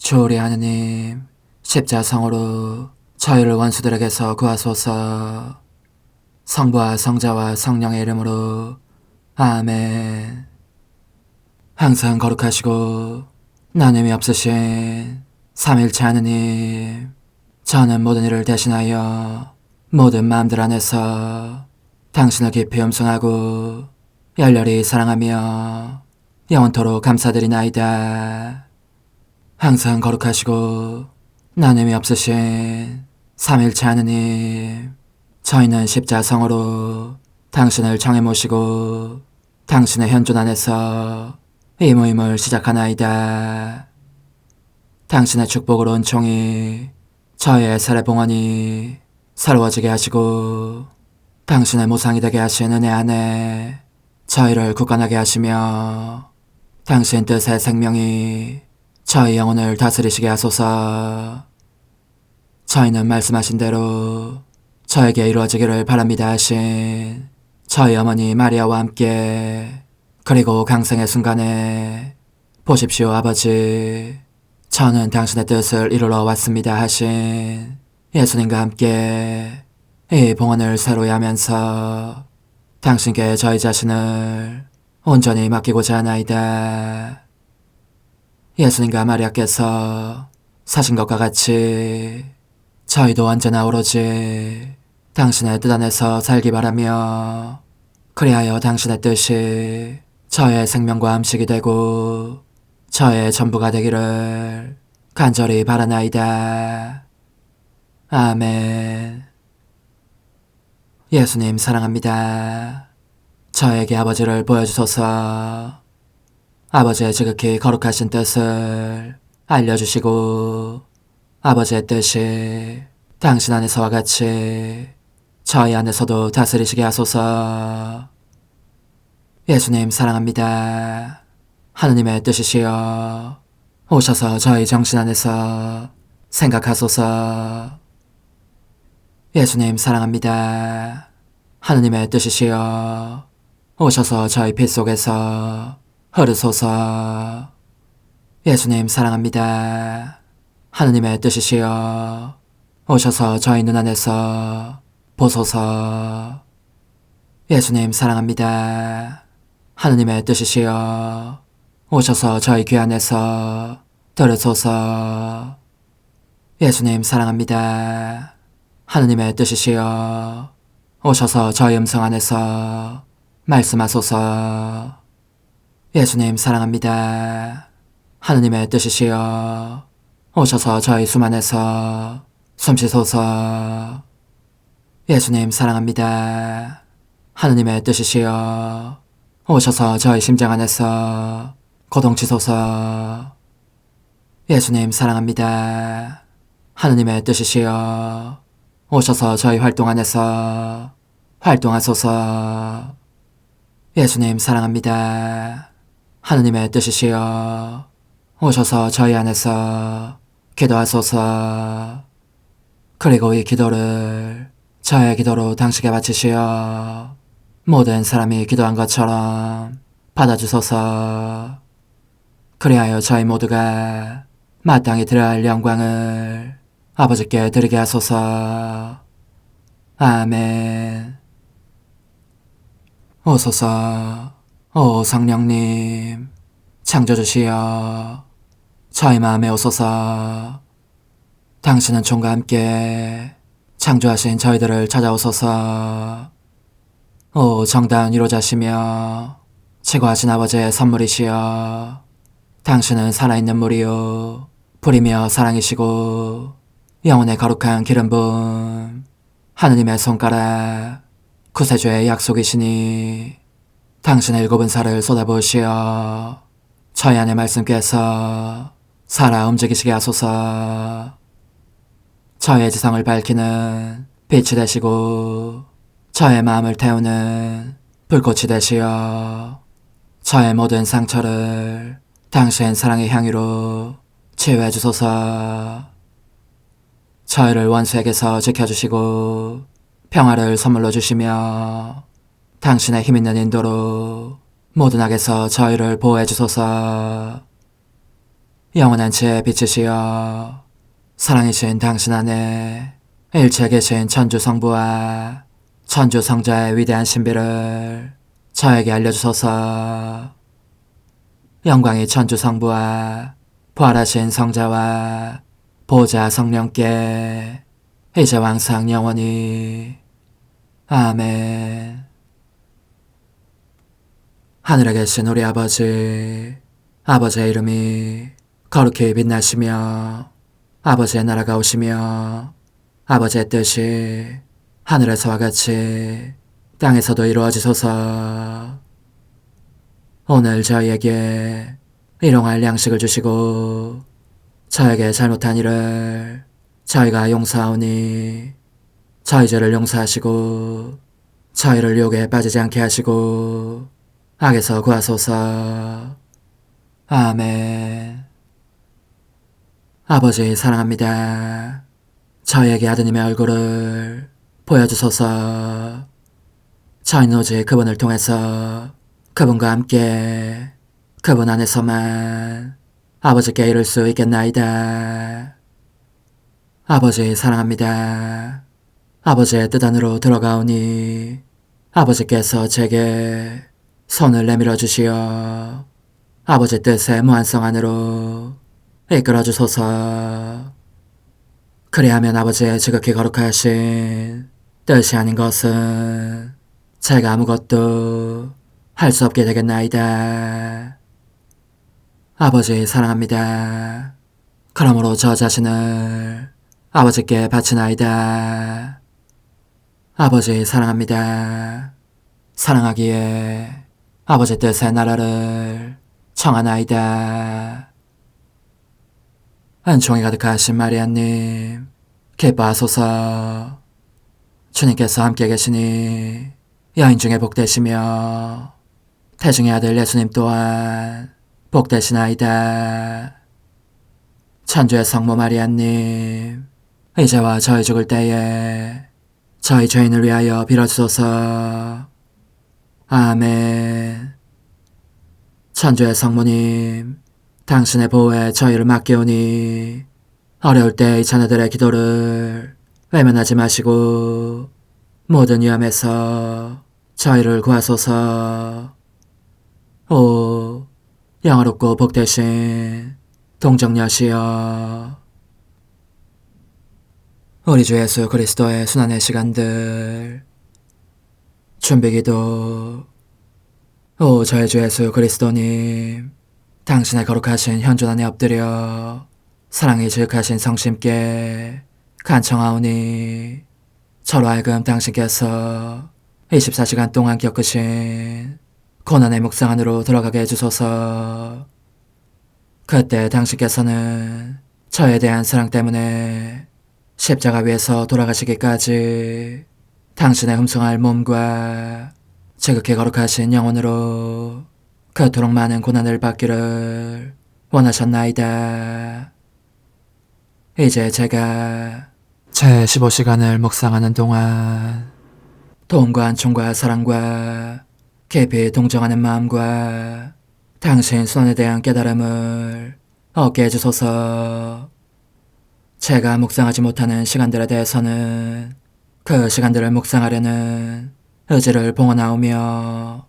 주오리 하느님, 십자성으로 저희를 원수들에게서 구하소서. 성부와 성자와 성령의 이름으로 아멘. 항상 거룩하시고 나눔이 없으신 삼일체 하느님, 저는 모든 일을 대신하여 모든 마음들 안에서 당신을 깊이 음성하고 열렬히 사랑하며 영원토록 감사드리나이다. 항상 거룩하시고 나눔이 없으신 삼일체 하느님, 저희는 십자성으로 당신을 정해 모시고 당신의 현존 안에서 이 모임을 시작하나이다. 당신의 축복으로 은총이 저희의 세례봉헌이 새로워지게 하시고 당신의 모상이 되게 하신 은혜 안에 저희를 굳건하게 하시며 당신 뜻의 생명이 저희 영혼을 다스리시게 하소서. 저희는 말씀하신 대로 저에게 이루어지기를 바랍니다 하신 저희 어머니 마리아와 함께, 그리고 강생의 순간에 보십시오 아버지, 저는 당신의 뜻을 이루러 왔습니다 하신 예수님과 함께 이 봉헌을 새로이 하면서 당신께 저희 자신을 온전히 맡기고자 하나이다. 예수님과 마리아께서 사신 것과 같이 저희도 언제나 오로지 당신의 뜻 안에서 살기 바라며, 그리하여 당신의 뜻이 저의 생명과 음식이 되고 저의 전부가 되기를 간절히 바라나이다. 아멘. 예수님 사랑합니다. 저에게 아버지를 보여주소서. 아버지의 지극히 거룩하신 뜻을 알려주시고 아버지의 뜻이 당신 안에서와 같이 저희 안에서도 다스리시게 하소서. 예수님 사랑합니다. 하느님의 뜻이시여 오셔서 저희 정신 안에서 생각하소서. 예수님 사랑합니다. 하느님의 뜻이시여 오셔서 저희 피 속에서 흐르소서. 예수님 사랑합니다. 하느님의 뜻이시여 오셔서 저희 눈 안에서 보소서. 예수님 사랑합니다. 하느님의 뜻이시여 오셔서 저희 귀 안에서 들으소서. 예수님 사랑합니다. 하느님의 뜻이시여 오셔서 저희 음성 안에서 말씀하소서. 예수님 사랑합니다. 하느님의 뜻이시여 오셔서 저희 숨 안에서 숨쉬소서. 예수님 사랑합니다. 하느님의 뜻이시여 오셔서 저희 심장 안에서 고동치소서. 예수님 사랑합니다. 하느님의 뜻이시여 오셔서 저희 활동 안에서 활동하소서. 예수님 사랑합니다. 하느님의 뜻이시여 오셔서 저희 안에서 기도하소서. 그리고 이 기도를 저의 기도로 당신께 바치시어 모든 사람이 기도한 것처럼 받아주소서. 그리하여 저희 모두가 마땅히 드려야 할 영광을 아버지께 드리게 하소서. 아멘. 오소서. 오 성령님 창조주시여 저희 마음에 오소서. 당신은 총과 함께 창조하신 저희들을 찾아오소서. 오 정다운 위로자시며 최고하신 아버지의 선물이시여 당신은 살아있는 물이요 불이며 사랑이시고 영혼의 거룩한 기름 부음 하느님의 손가락 구세주의 약속이시니 당신의 일곱은 살을 쏟아부으시어 저희 안의 말씀께서 살아 움직이시게 하소서. 저의 지성을 밝히는 빛이 되시고 저의 마음을 태우는 불꽃이 되시어 저의 모든 상처를 당신 사랑의 향유로 치유해 주소서. 저희를 원수에게서 지켜주시고 평화를 선물로 주시며 당신의 힘있는 인도로 모든 악에서 저희를 보호해 주소서. 영원한 지혜의 빛이시여 사랑이신 당신 안에 일체에 계신 천주 성부와 천주 성자의 위대한 신비를 저에게 알려주소서. 영광이 천주 성부와 부활하신 성자와 보좌 성령께 이제와 항상 영원히 아멘. 하늘에 계신 우리 아버지, 아버지의 이름이 거룩히 빛나시며 아버지의 나라가 오시며 아버지의 뜻이 하늘에서와 같이 땅에서도 이루어지소서. 오늘 저희에게 일용할 양식을 주시고 저에게 잘못한 일을 저희가 용서하오니 저희 죄를 용서하시고 저희를 유혹에 빠지지 않게 하시고 악에서 구하소서. 아멘. 아버지 사랑합니다. 저희에게 아드님의 얼굴을 보여주소서. 저희는 오직 그분을 통해서 그분과 함께 그분 안에서만 아버지께 이룰 수 있겠나이다. 아버지 사랑합니다. 아버지의 뜻 안으로 들어가오니 아버지께서 제게 손을 내밀어 주시어 아버지 뜻의 무한성 안으로 이끌어 주소서. 그리하면 아버지의 지극히 거룩하신 뜻이 아닌 것은 제가 아무것도 할 수 없게 되겠나이다. 아버지 사랑합니다. 그러므로 저 자신을 아버지께 바치나이다. 아버지 사랑합니다. 사랑하기에 아버지 뜻의 나라를 청하나이다. 은총이 가득하신 마리아님, 기뻐하소서. 주님께서 함께 계시니 여인 중에 복되시며 태중의 아들 예수님 또한 복되시나이다. 천주의 성모 마리아님, 이제와 저희 죽을 때에 저희 죄인을 위하여 빌어주소서. 아멘. 천주의 성모님, 당신의 보호에 저희를 맡기오니 어려울 때 이 자녀들의 기도를 외면하지 마시고 모든 위험에서 저희를 구하소서. 오, 영화롭고 복되신 동정녀시여, 우리 주 예수 그리스도의 순환의 시간들 준비기도. 오 저희 주 예수 그리스도님, 당신의 거룩하신 현존 안에 엎드려 사랑이 지극하신 성심께 간청하오니 저로 하여금 당신께서 24시간 동안 겪으신 고난의 묵상 안으로 들어가게 해주소서. 그때 당신께서는 저에 대한 사랑 때문에 십자가 위에서 돌아가시기까지 당신의 흠숭할 몸과 지극히 거룩하신 영혼으로 그토록 많은 고난을 받기를 원하셨나이다. 이제 제가 제 15시간을 묵상하는 동안 도움과 안총과 사랑과 깊이 동정하는 마음과 당신 손에 대한 깨달음을 얻게 해주소서. 제가 묵상하지 못하는 시간들에 대해서는 그 시간들을 묵상하려는 의지를 봉헌하오며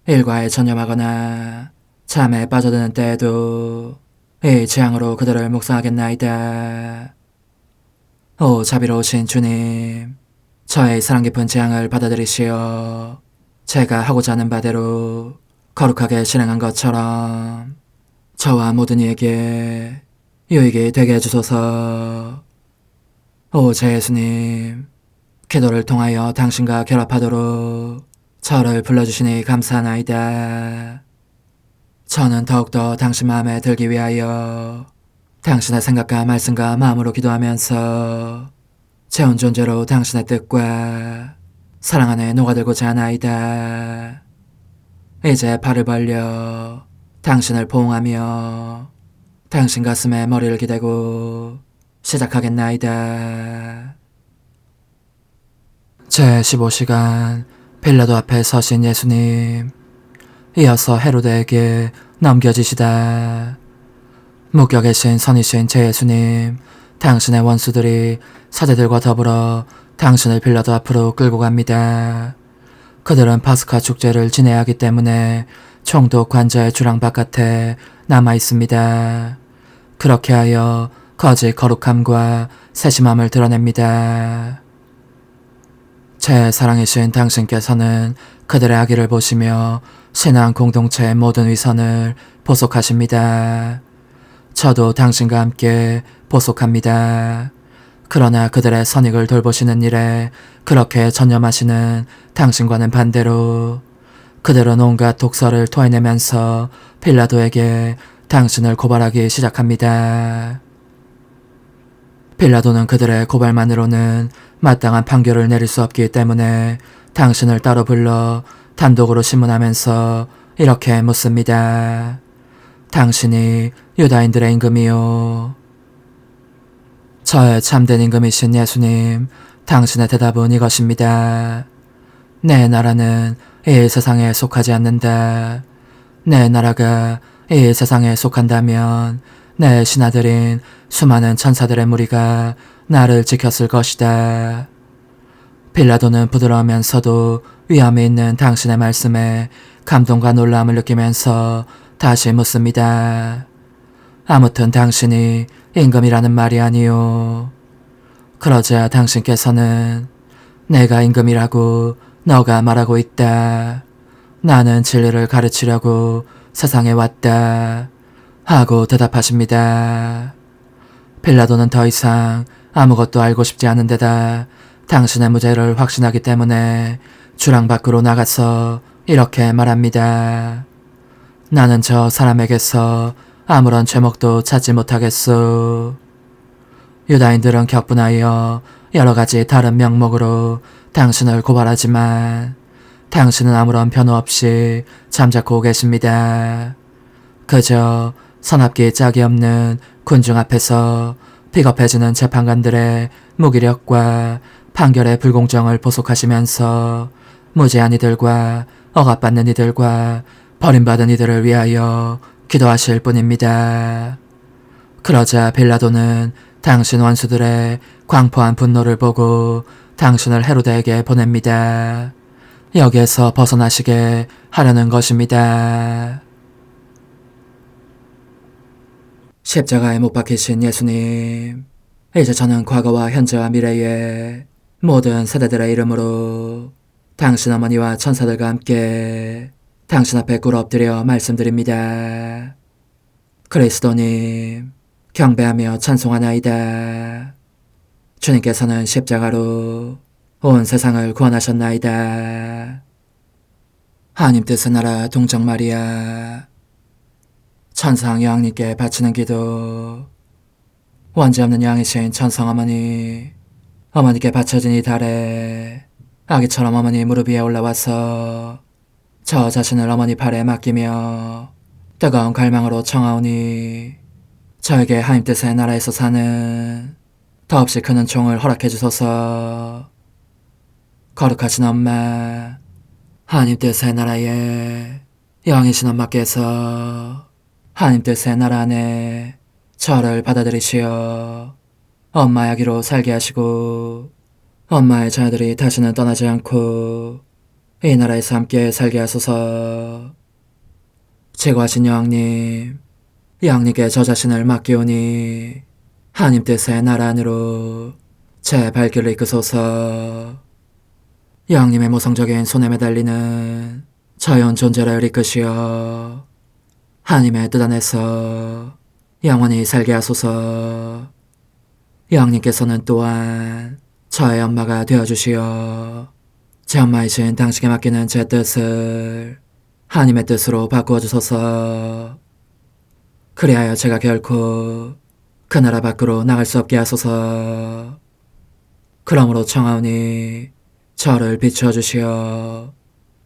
일과에 전념하거나 잠에 빠져드는 때에도 이 재앙으로 그들을 묵상하겠나이다. 오 자비로우신 주님, 저의 사랑 깊은 재앙을 받아들이시어 제가 하고자 하는 바대로 거룩하게 실행한 것처럼 저와 모든 이에게 유익이 되게 해주소서. 오 제 예수님, 기도를 통하여 당신과 결합하도록 저를 불러주시니 감사하나이다. 저는 더욱더 당신 마음에 들기 위하여 당신의 생각과 말씀과 마음으로 기도하면서 제 온 존재로 당신의 뜻과 사랑 안에 녹아들고자 하나이다. 이제 발을 벌려 당신을 포옹하며 당신 가슴에 머리를 기대고 시작하겠나이다. 제 15시간 빌라도 앞에 서신 예수님, 이어서 헤로데에게 넘겨지시다. 묶여 계신 선이신 제 예수님, 당신의 원수들이 사제들과 더불어 당신을 빌라도 앞으로 끌고 갑니다. 그들은 파스카 축제를 지내야 하기 때문에 총독 관저의 주랑 바깥에 남아 있습니다. 그렇게 하여 거짓 거룩함과 세심함을 드러냅니다. 제 사랑이신 당신께서는 그들의 악의를 보시며 신앙 공동체의 모든 위선을 보속하십니다. 저도 당신과 함께 보속합니다. 그러나 그들의 선익을 돌보시는 일에 그렇게 전념하시는 당신과는 반대로 그들은 온갖 독설을 토해내면서 빌라도에게 당신을 고발하기 시작합니다. 빌라도는 그들의 고발만으로는 마땅한 판결을 내릴 수 없기 때문에 당신을 따로 불러 단독으로 신문하면서 이렇게 묻습니다. 당신이 유다인들의 임금이요. 저의 참된 임금이신 예수님, 당신의 대답은 이것입니다. 내 나라는 이 세상에 속하지 않는다. 내 나라가 이 세상에 속한다면 내 신하들인 수많은 천사들의 무리가 나를 지켰을 것이다. 빌라도는 부드러우면서도 위험이 있는 당신의 말씀에 감동과 놀라움을 느끼면서 다시 묻습니다. 아무튼 당신이 임금이라는 말이 아니요. 그러자 당신께서는 내가 임금이라고 너가 말하고 있다. 나는 진리를 가르치려고 세상에 왔다. 하고 대답하십니다. 빌라도는 더 이상 아무것도 알고 싶지 않은 데다 당신의 무죄를 확신하기 때문에 주랑 밖으로 나가서 이렇게 말합니다. 나는 저 사람에게서 아무런 죄목도 찾지 못하겠소. 유다인들은 격분하여 여러 가지 다른 명목으로 당신을 고발하지만 당신은 아무런 변호 없이 잠자코 계십니다. 그저 서납기 짝이 없는 군중 앞에서 비겁해지는 재판관들의 무기력과 판결의 불공정을 보속하시면서 무죄한 이들과 억압받는 이들과 버림받은 이들을 위하여 기도하실 뿐입니다. 그러자 빌라도는 당신 원수들의 광포한 분노를 보고 당신을 헤로데에게 보냅니다. 여기에서 벗어나시게 하려는 것입니다. 십자가에 못 박히신 예수님, 이제 저는 과거와 현재와 미래의 모든 세대들의 이름으로 당신 어머니와 천사들과 함께 당신 앞에 꿇어 엎드려 말씀드립니다. 그리스도님, 경배하며 찬송하나이다. 주님께서는 십자가로 온 세상을 구원하셨나이다. 하나님 뜻의 나라 동정 마리아, 천상 여왕님께 바치는 기도. 원죄 없는 여왕이신 천상 어머니, 어머니께 바쳐진 이 달에 아기처럼 어머니 무릎 위에 올라와서 저 자신을 어머니 팔에 맡기며 뜨거운 갈망으로 청하오니 저에게 하나님 뜻의 나라에서 사는 더없이 큰 은총을 허락해 주소서. 거룩하신 엄마, 하나님 뜻의 나라에 여왕이신 엄마께서 하나님 뜻의 나라 안에 저를 받아들이시어 엄마의 아기로 살게 하시고 엄마의 자녀들이 다시는 떠나지 않고 이 나라에서 함께 살게 하소서. 제거하신 여왕님, 여왕님께 저 자신을 맡기오니 하나님 뜻의 나라 안으로 제 발길을 이끄소서. 여왕님의 모성적인 손에 매달리는 자연 존재를 이끄시어 하나님의 뜻 안에서 영원히 살게 하소서. 여왕님께서는 또한 저의 엄마가 되어주시어 제 엄마이신 당신께 맡기는 제 뜻을 하나님의 뜻으로 바꾸어 주소서. 그리하여 제가 결코 그 나라 밖으로 나갈 수 없게 하소서. 그러므로 청하오니 저를 비추어 주시어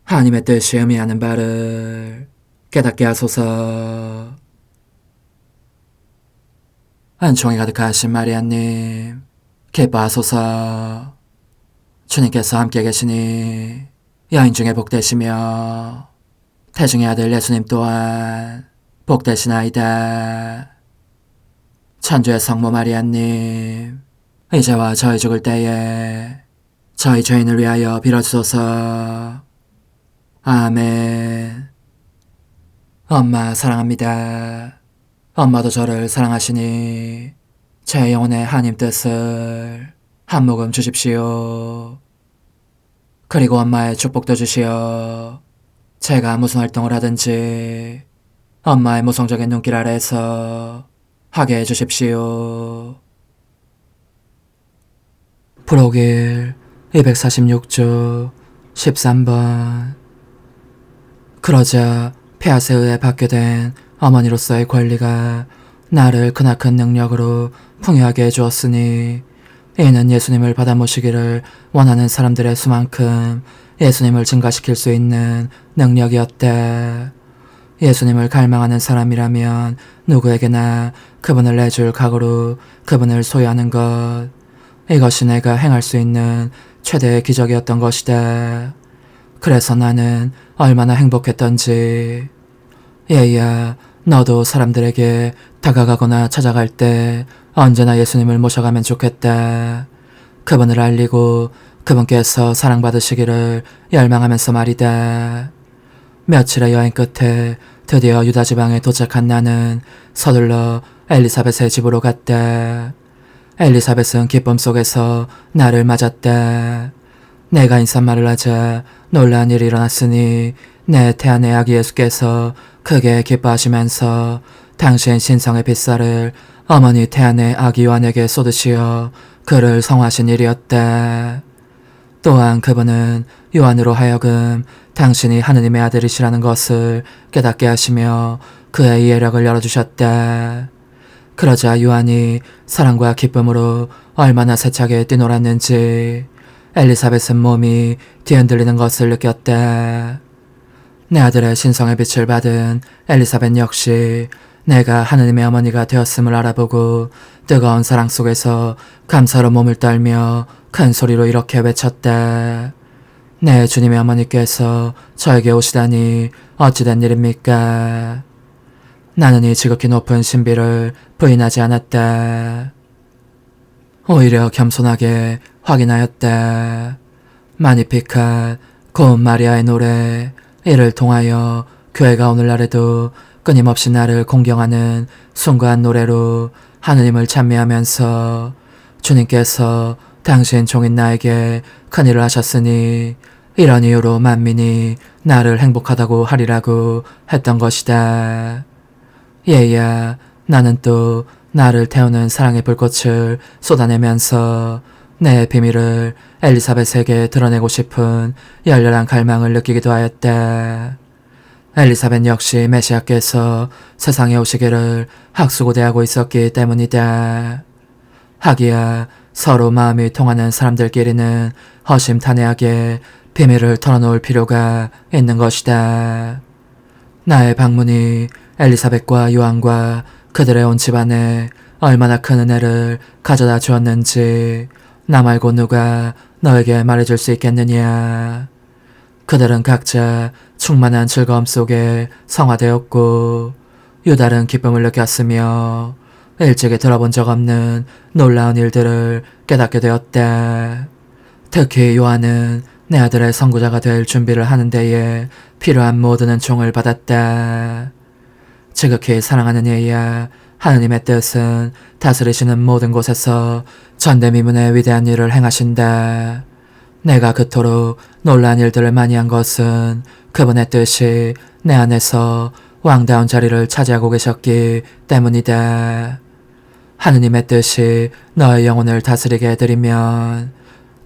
하나님의 뜻이 의미하는 바를 깨닫게 하소서. 은총이 가득하신 마리아님, 기뻐하소서. 주님께서 함께 계시니 여인 중에 복되시며 태중의 아들 예수님 또한 복되시나이다. 천주의 성모 마리아님, 이제와 저희 죽을 때에 저희 죄인을 위하여 빌어주소서. 아멘. 엄마 사랑합니다. 엄마도 저를 사랑하시니 제 영혼의 하나님 뜻을 한 모금 주십시오. 그리고 엄마의 축복도 주시어 제가 무슨 활동을 하든지 엄마의 모성적인 눈길 아래에서 하게 해주십시오. 프로길 246조 13번. 그러자 폐하에 의해 받게 된 어머니로서의 권리가 나를 크나큰 능력으로 풍요하게 해주었으니 이는 예수님을 받아 모시기를 원하는 사람들의 수만큼 예수님을 증가시킬 수 있는 능력이었다. 예수님을 갈망하는 사람이라면 누구에게나 그분을 내줄 각오로 그분을 소유하는 것, 이것이 내가 행할 수 있는 최대의 기적이었던 것이다. 그래서 나는 얼마나 행복했던지. 얘야, 너도 사람들에게 다가가거나 찾아갈 때 언제나 예수님을 모셔가면 좋겠다. 그분을 알리고 그분께서 사랑받으시기를 열망하면서 말이다. 며칠의 여행 끝에 드디어 유다 지방에 도착한 나는 서둘러 엘리사벳의 집으로 갔다. 엘리사벳은 기쁨 속에서 나를 맞았다. 내가 인사말을 하자 놀라운 일이 일어났으니 내 태안의 아기 예수께서 크게 기뻐하시면서 당신 신성의 빗살을 어머니 태안의 아기 요한에게 쏟으시어 그를 성화하신 일이었다. 또한 그분은 요한으로 하여금 당신이 하느님의 아들이시라는 것을 깨닫게 하시며 그의 이해력을 열어주셨다. 그러자 요한이 사랑과 기쁨으로 얼마나 세차게 뛰놀았는지 엘리사벳은 몸이 뒤흔들리는 것을 느꼈다. 내 아들의 신성의 빛을 받은 엘리사벳 역시 내가 하느님의 어머니가 되었음을 알아보고 뜨거운 사랑 속에서 감사로 몸을 떨며 큰 소리로 이렇게 외쳤다. 내 주님의 어머니께서 저에게 오시다니 어찌된 일입니까? 나는 이 지극히 높은 신비를 부인하지 않았다. 오히려 겸손하게 확인하였다. 마니피칸, 고운 마리아의 노래, 이를 통하여 교회가 오늘날에도 끊임없이 나를 공경하는 숭고한 노래로 하느님을 찬미하면서 주님께서 당신 종인 나에게 큰일을 하셨으니 이런 이유로 만민이 나를 행복하다고 하리라고 했던 것이다. 얘야, 나는 또 나를 태우는 사랑의 불꽃을 쏟아내면서 내 비밀을 엘리사벳에게 드러내고 싶은 열렬한 갈망을 느끼기도 하였다. 엘리사벳 역시 메시아께서 세상에 오시기를 학수고대하고 있었기 때문이다. 하기야 서로 마음이 통하는 사람들끼리는 허심탄회하게 비밀을 털어놓을 필요가 있는 것이다. 나의 방문이 엘리사벳과 요한과 그들의 온 집안에 얼마나 큰 은혜를 가져다 주었는지 나 말고 누가 너에게 말해줄 수 있겠느냐. 그들은 각자 충만한 즐거움 속에 성화되었고 유달은 기쁨을 느꼈으며 일찍이 들어본 적 없는 놀라운 일들을 깨닫게 되었다. 특히 요한은 내 아들의 선구자가 될 준비를 하는 데에 필요한 모든 은총을 받았다. 지극히 사랑하는 얘야, 하느님의 뜻은 다스리시는 모든 곳에서 전대미문의 위대한 일을 행하신다. 내가 그토록 놀라운 일들을 많이 한 것은 그분의 뜻이 내 안에서 왕다운 자리를 차지하고 계셨기 때문이다. 하느님의 뜻이 너의 영혼을 다스리게 해드리면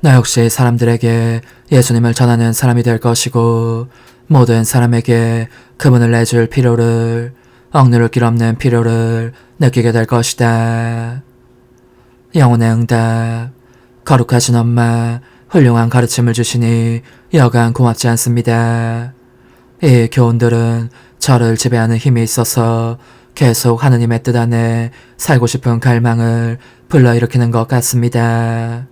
너 역시 사람들에게 예수님을 전하는 사람이 될 것이고 모든 사람에게 그분을 내줄 필요를, 억누를 길 없는 필요를 느끼게 될 것이다. 영혼의 응답. 거룩하신 엄마, 훌륭한 가르침을 주시니 여간 고맙지 않습니다. 이 교훈들은 저를 지배하는 힘이 있어서 계속 하느님의 뜻 안에 살고 싶은 갈망을 불러일으키는 것 같습니다.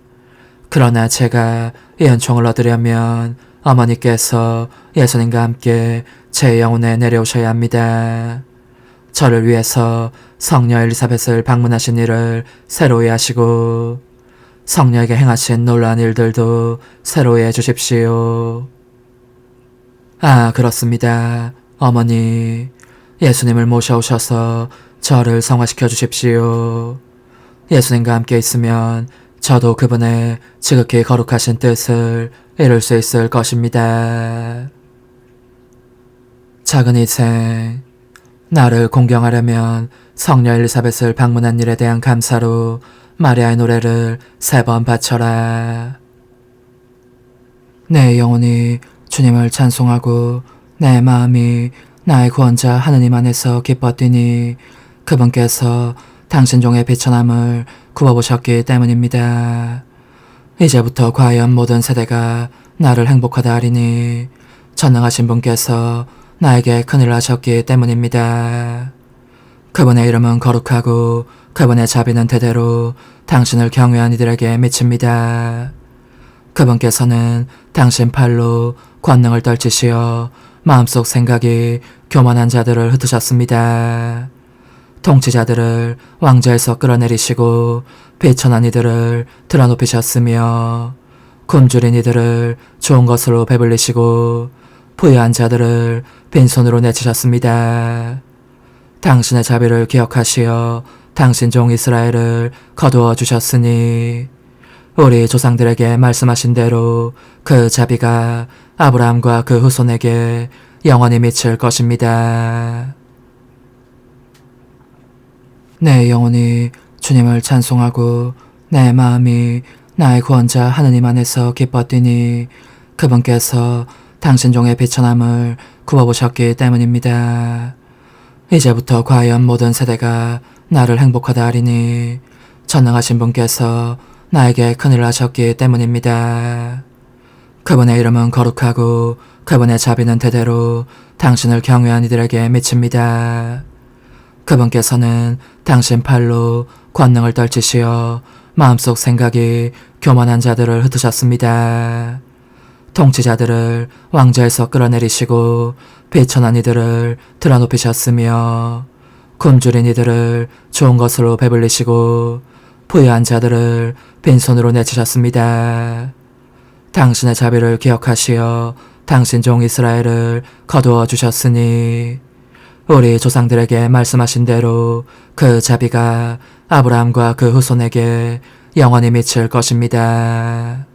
그러나 제가 이 은총을 얻으려면 어머니께서 예수님과 함께 제 영혼에 내려오셔야 합니다. 저를 위해서 성녀 엘리사벳을 방문하신 일을 새로이 하시고 성녀에게 행하신 놀라운 일들도 새로이 해주십시오. 아, 그렇습니다. 어머니, 예수님을 모셔오셔서 저를 성화시켜 주십시오. 예수님과 함께 있으면 저도 그분의 지극히 거룩하신 뜻을 이룰 수 있을 것입니다. 작은 희생, 나를 공경하려면 성녀 엘리사벳을 방문한 일에 대한 감사로 마리아의 노래를 3번 바쳐라. 내 영혼이 주님을 찬송하고 내 마음이 나의 구원자 하느님 안에서 기뻤더니 그분께서 당신 종의 비천함을 구워보셨기 때문입니다. 이제부터 과연 모든 세대가 나를 행복하다 하리니 전능하신 분께서 나에게 큰일을 하셨기 때문입니다. 그분의 이름은 거룩하고 그분의 자비는 대대로 당신을 경외한 이들에게 미칩니다. 그분께서는 당신 팔로 권능을 떨치시어 마음속 생각이 교만한 자들을 흩으셨습니다. 통치자들을 왕좌에서 끌어내리시고 비천한 이들을 드러높이셨으며 굶주린 이들을 좋은 것으로 배불리시고 부유한 자들을 빈손으로 내치셨습니다. 당신의 자비를 기억하시어 당신 종 이스라엘을 거두어 주셨으니 우리 조상들에게 말씀하신 대로 그 자비가 아브라함과 그 후손에게 영원히 미칠 것입니다. 내 영혼이 주님을 찬송하고 내 마음이 나의 구원자 하느님 안에서 기뻤더니 그분께서 당신 종의 비천함을 구워보셨기 때문입니다. 이제부터 과연 모든 세대가 나를 행복하다 하리니 전능하신 분께서 나에게 큰일을 하셨기 때문입니다. 그분의 이름은 거룩하고 그분의 자비는 대대로 당신을 경외한 이들에게 미칩니다. 그분께서는 당신 팔로 권능을 떨치시어 마음속 생각이 교만한 자들을 흩으셨습니다. 통치자들을 왕좌에서 끌어내리시고 비천한 이들을 드러높이셨으며 굶주린 이들을 좋은 것으로 배불리시고 부유한 자들을 빈손으로 내치셨습니다. 당신의 자비를 기억하시어 당신 종 이스라엘을 거두어 주셨으니 우리 조상들에게 말씀하신 대로 그 자비가 아브라함과 그 후손에게 영원히 미칠 것입니다.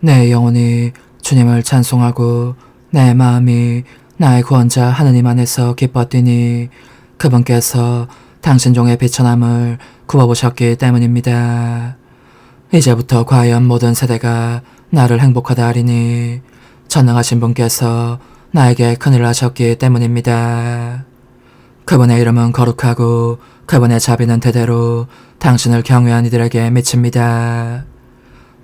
내 영혼이 주님을 찬송하고 내 마음이 나의 구원자 하느님 안에서 기뻤더니 그분께서 당신 종의 비천함을 구워보셨기 때문입니다. 이제부터 과연 모든 세대가 나를 행복하다 하리니 전능하신 분께서 나에게 큰일을 하셨기 때문입니다. 그분의 이름은 거룩하고 그분의 자비는 대대로 당신을 경외한 이들에게 미칩니다.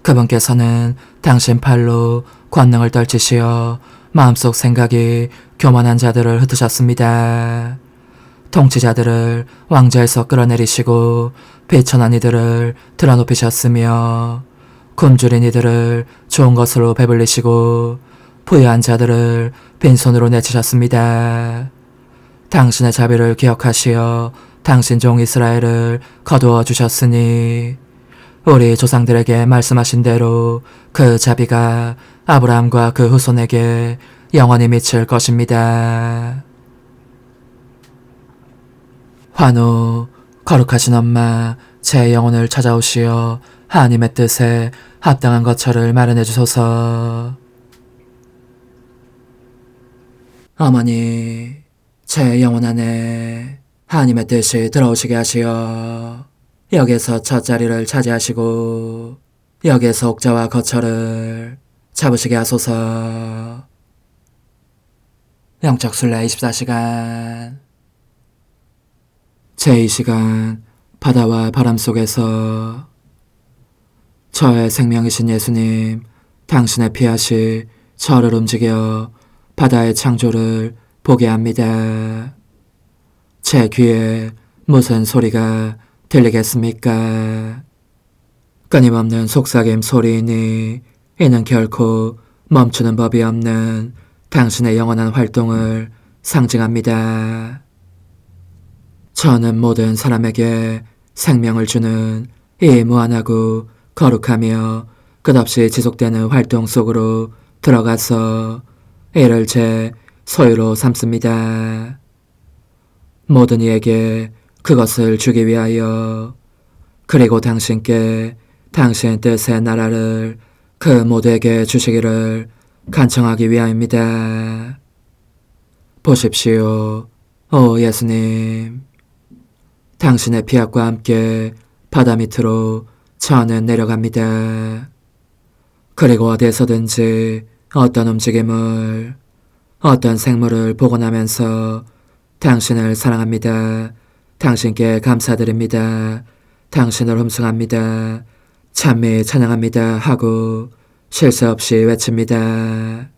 그분께서는 당신 팔로 권능을 떨치시어 마음속 생각이 교만한 자들을 흩으셨습니다. 통치자들을 왕좌에서 끌어내리시고 비천한 이들을 드러높이셨으며 굶주린 이들을 좋은 것으로 배불리시고 부유한 자들을 빈손으로 내치셨습니다. 당신의 자비를 기억하시어 당신 종 이스라엘을 거두어 주셨으니 우리 조상들에게 말씀하신 대로 그 자비가 아브라함과 그 후손에게 영원히 미칠 것입니다. 환호, 거룩하신 엄마, 제 영혼을 찾아오시어 하나님의 뜻에 합당한 거처를 마련해 주소서. 어머니, 제 영혼 안에 하나님의 뜻이 들어오시게 하시어 여기에서 첫 자리를 차지하시고 여기에서 옥자와 거처를 잡으시게 하소서. 영적 순례 24시간. 제2시간 바다와 바람 속에서 저의 생명이신 예수님, 당신의 피하시 저를 움직여 바다의 창조를 보게 합니다. 제 귀에 무슨 소리가 들리겠습니까? 끊임없는 속삭임 소리이니 이는 결코 멈추는 법이 없는 당신의 영원한 활동을 상징합니다. 저는 모든 사람에게 생명을 주는 이 무한하고 거룩하며 끝없이 지속되는 활동 속으로 들어가서 이를 제 소유로 삼습니다. 모든 이에게 그것을 주기 위하여, 그리고 당신께 당신 뜻의 나라를 그 모두에게 주시기를 간청하기 위하입니다. 보십시오, 오 예수님. 당신의 피약과 함께 바다 밑으로 저는 내려갑니다. 그리고 어디에서든지 어떤 움직임을, 어떤 생물을 보고 나면서 당신을 사랑합니다. 당신께 감사드립니다. 당신을 흠숭합니다. 찬미 찬양합니다 하고 쉴 새 없이 외칩니다.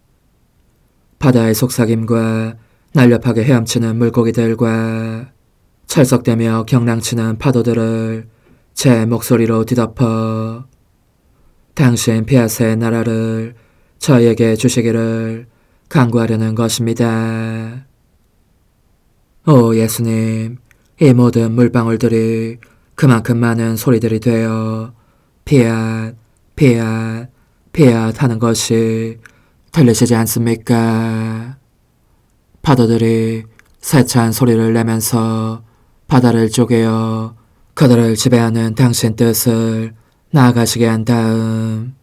바다의 속삭임과 날렵하게 헤엄치는 물고기들과 철썩대며 경랑치는 파도들을 제 목소리로 뒤덮어 당신 피아스의 나라를 저에게 주시기를 간구하려는 것입니다. 오 예수님, 이 모든 물방울들이 그만큼 많은 소리들이 되어 피앗, 피앗, 피앗 하는 것이 들리시지 않습니까? 파도들이 세찬 소리를 내면서 바다를 쪼개어 그들을 지배하는 당신 뜻을 나아가시게 한 다음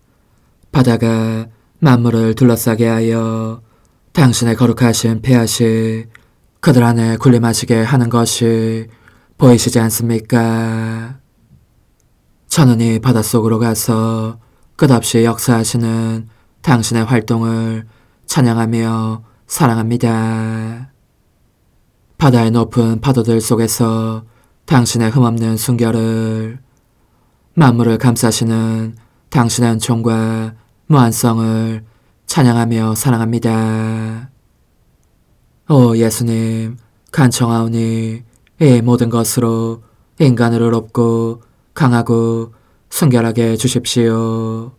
바다가 만물을 둘러싸게 하여 당신의 거룩하신 피앗이 그들 안에 군림하시게 하는 것이 보이시지 않습니까? 저는 이 바닷속으로 가서 끝없이 역사하시는 당신의 활동을 찬양하며 사랑합니다. 바다의 높은 파도들 속에서 당신의 흠없는 순결을, 만물을 감싸시는 당신의 은총과 무한성을 찬양하며 사랑합니다. 오 예수님, 간청하오니 이 모든 것으로 인간을 의롭고 강하고 순결하게 주십시오.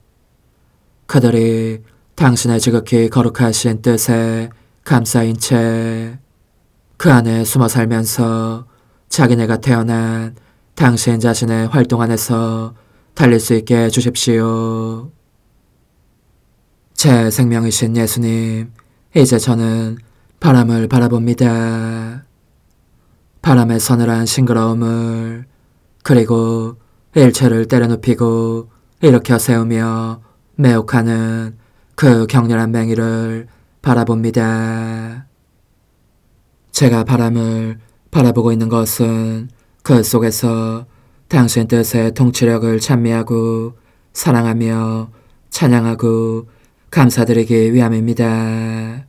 그들이 당신의 지극히 거룩하신 뜻에 감사인 채 그 안에 숨어 살면서 자기네가 태어난 당신 자신의 활동 안에서 달릴 수 있게 해주십시오. 제 생명이신 예수님, 이제 저는 바람을 바라봅니다. 바람의 서늘한 싱그러움을, 그리고 일체를 때려눕히고 일으켜 세우며 매혹하는 그 격렬한 맹위를 바라봅니다. 제가 바람을 바라보고 있는 것은 그 속에서 당신 뜻의 통치력을 찬미하고 사랑하며 찬양하고 감사드리기 위함입니다.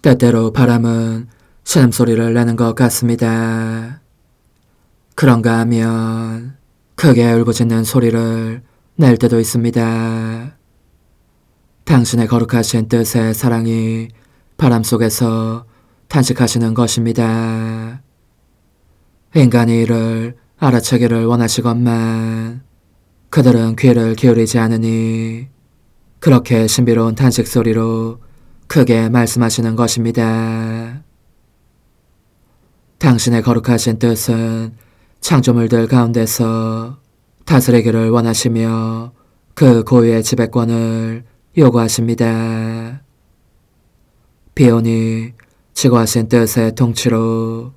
때때로 바람은 신음소리를 내는 것 같습니다. 그런가 하면 크게 울부짖는 소리를 낼 때도 있습니다. 당신의 거룩하신 뜻의 사랑이 바람 속에서 탄식하시는 것입니다. 인간이 이를 알아채기를 원하시건만 그들은 귀를 기울이지 않으니 그렇게 신비로운 탄식 소리로 크게 말씀하시는 것입니다. 당신의 거룩하신 뜻은 창조물들 가운데서 다스리기를 원하시며 그 고유의 지배권을 요구하십니다. 비오니 지고하신 뜻의 통치로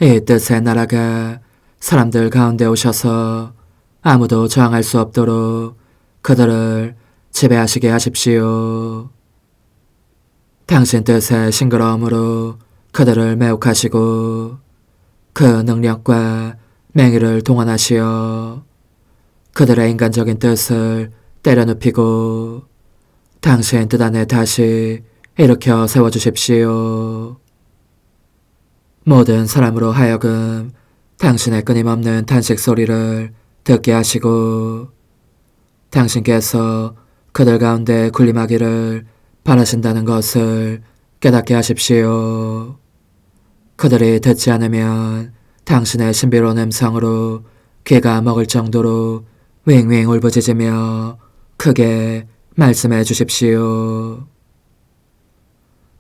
이 뜻의 나라가 사람들 가운데 오셔서 아무도 저항할 수 없도록 그들을 지배하시게 하십시오. 당신 뜻의 싱그러움으로 그들을 매혹하시고 그 능력과 맹위를 동원하시어 그들의 인간적인 뜻을 때려눕히고 당신 뜻 안에 다시 일으켜 세워주십시오. 모든 사람으로 하여금 당신의 끊임없는 탄식 소리를 듣게 하시고 당신께서 그들 가운데 군림하기를 바라신다는 것을 깨닫게 하십시오. 그들이 듣지 않으면 당신의 신비로운 음성으로 귀가 먹을 정도로 윙윙 울부짖으며 크게 말씀해 주십시오.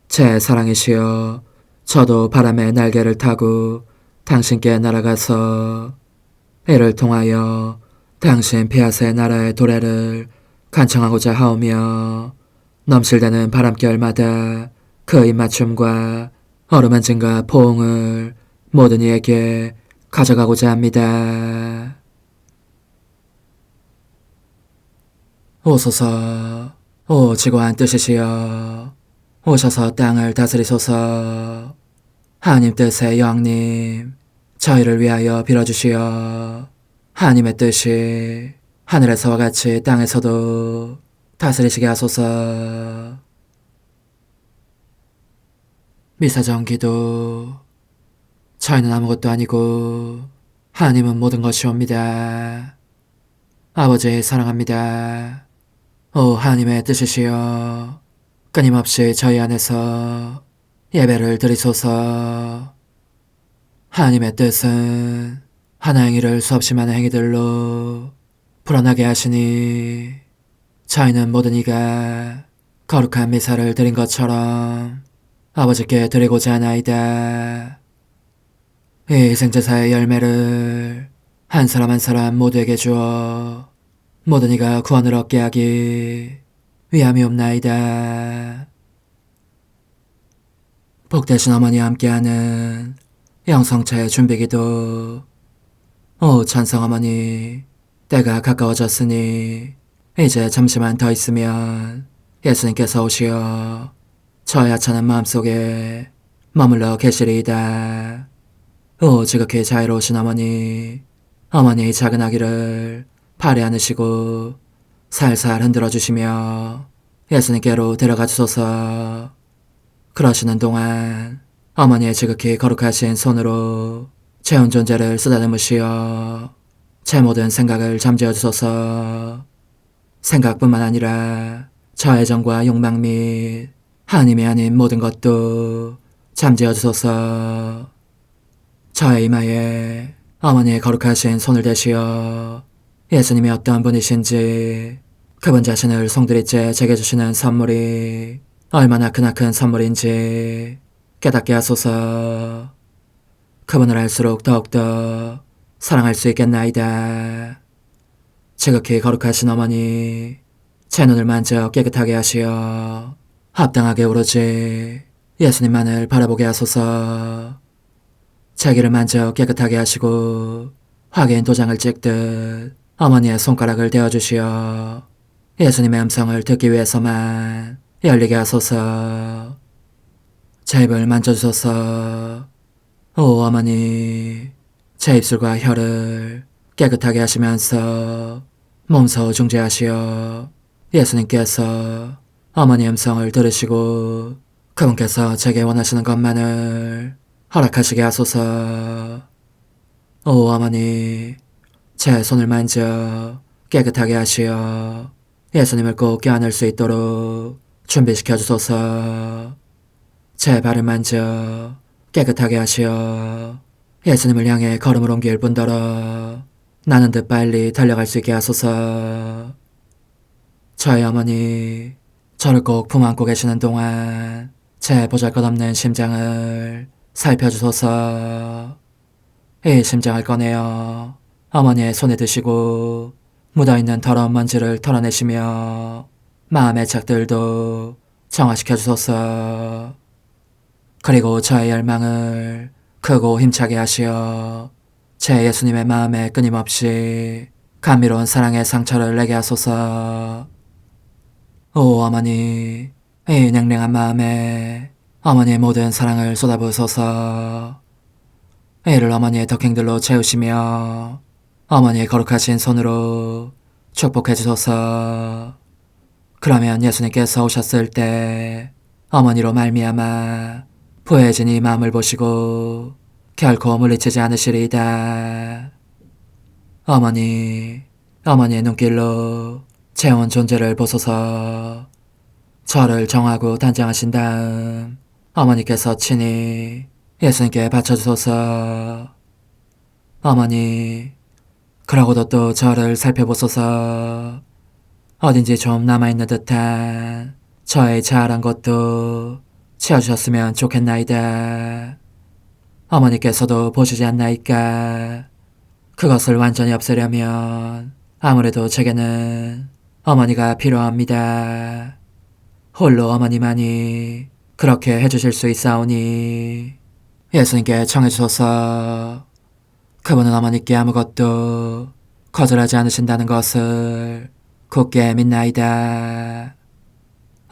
제 사랑이시여, 저도 바람의 날개를 타고 당신께 날아가서 이를 통하여 당신 피아스의 나라의 도래를 간청하고자 하오며 넘실대는 바람결마다 그 입맞춤과 어루만짐과 포옹을 모든 이에게 가져가고자 합니다. 오소서, 오 지고한 뜻이시여, 오셔서 땅을 다스리소서. 하나님 뜻의 여왕님, 저희를 위하여 빌어주시어 하나님의 뜻이 하늘에서와 같이 땅에서도 다스리시게 하소서. 미사정 기도. 저희는 아무것도 아니고 하나님은 모든 것이옵니다. 아버지 사랑합니다. 오 하나님의 뜻이시여, 끊임없이 저희 안에서 예배를 드리소서. 하나님의 뜻은 하나의 일을 수없이 많은 행위들로 불어나게 하시니 저희는 모든 이가 거룩한 미사를 드린 것처럼 아버지께 드리고자 하나이다. 이 희생제사의 열매를 한 사람 한 사람 모두에게 주어 모든 이가 구원을 얻게 하기 위함이옵나이다. 복되신 어머니와 함께하는 영성차의 준비기도. 오 찬성 어머니, 때가 가까워졌으니 이제 잠시만 더 있으면 예수님께서 오시어 저의 하찮은 마음속에 머물러 계시리이다. 오 지극히 자유로우신 어머니, 어머니의 작은 아기를 팔에 안으시고 살살 흔들어 주시며 예수님께로 데려가 주소서. 그러시는 동안 어머니의 지극히 거룩하신 손으로 제 온 존재를 쓰다듬으시어 제 모든 생각을 잠재워 주소서. 생각뿐만 아니라 저의 정과 욕망 및 하나님이 아닌 모든 것도 잠재워 주소서. 저의 이마에 어머니의 거룩하신 손을 대시어 예수님이 어떤 분이신지, 그분 자신을 송두리째 제게 주시는 선물이 얼마나 크나큰 선물인지 깨닫게 하소서. 그분을 알수록 더욱더 사랑할 수 있겠나이다. 지극히 거룩하신 어머니, 제 눈을 만져 깨끗하게 하시어 합당하게 오로지 예수님만을 바라보게 하소서. 제 귀를 만져 깨끗하게 하시고 확인 도장을 찍듯 어머니의 손가락을 대어주시어 예수님의 음성을 듣기 위해서만 열리게 하소서. 제 입을 만져주소서. 오 어머니, 제 입술과 혀를 깨끗하게 하시면서 몸소 중재하시어 예수님께서 어머니 음성을 들으시고 그분께서 제게 원하시는 것만을 허락하시게 하소서. 오 어머니, 제 손을 만져 깨끗하게 하시어 예수님을 꼭 껴안을 수 있도록 준비시켜 주소서. 제 발을 만져 깨끗하게 하시어 예수님을 향해 걸음을 옮길 뿐더러 나는 듯 빨리 달려갈 수 있게 하소서. 저의 어머니, 저를 꼭 품안고 계시는 동안 제 보잘것없는 심장을 살펴주소서. 이 심장을 꺼내어 어머니의 손에 드시고 묻어있는 더러운 먼지를 털어내시며 마음의 착들도 정화시켜 주소서. 그리고 저의 열망을 크고 힘차게 하시어 제 예수님의 마음에 끊임없이 감미로운 사랑의 상처를 내게 하소서. 오 어머니, 이 냉랭한 마음에 어머니의 모든 사랑을 쏟아부으소서. 이를 어머니의 덕행들로 채우시며 어머니의 거룩하신 손으로 축복해 주소서. 그러면 예수님께서 오셨을 때 어머니로 말미암아 부해진 이 마음을 보시고 결코 물리치지 않으시리이다. 어머니, 어머니의 눈길로 제 온 존재를 보소서. 저를 정하고 단장하신 다음 어머니께서 친히 예수님께 바쳐주소서. 어머니, 그러고도 또 저를 살펴보소서. 어딘지 좀 남아있는 듯한 저의 자아란 것도 치워주셨으면 좋겠나이다. 어머니께서도 보시지 않나이까. 그것을 완전히 없애려면 아무래도 제게는 어머니가 필요합니다. 홀로 어머니만이 그렇게 해주실 수 있사오니 예수님께 청해주소서. 그분은 어머니께 아무것도 거절하지 않으신다는 것을 굳게 믿나이다.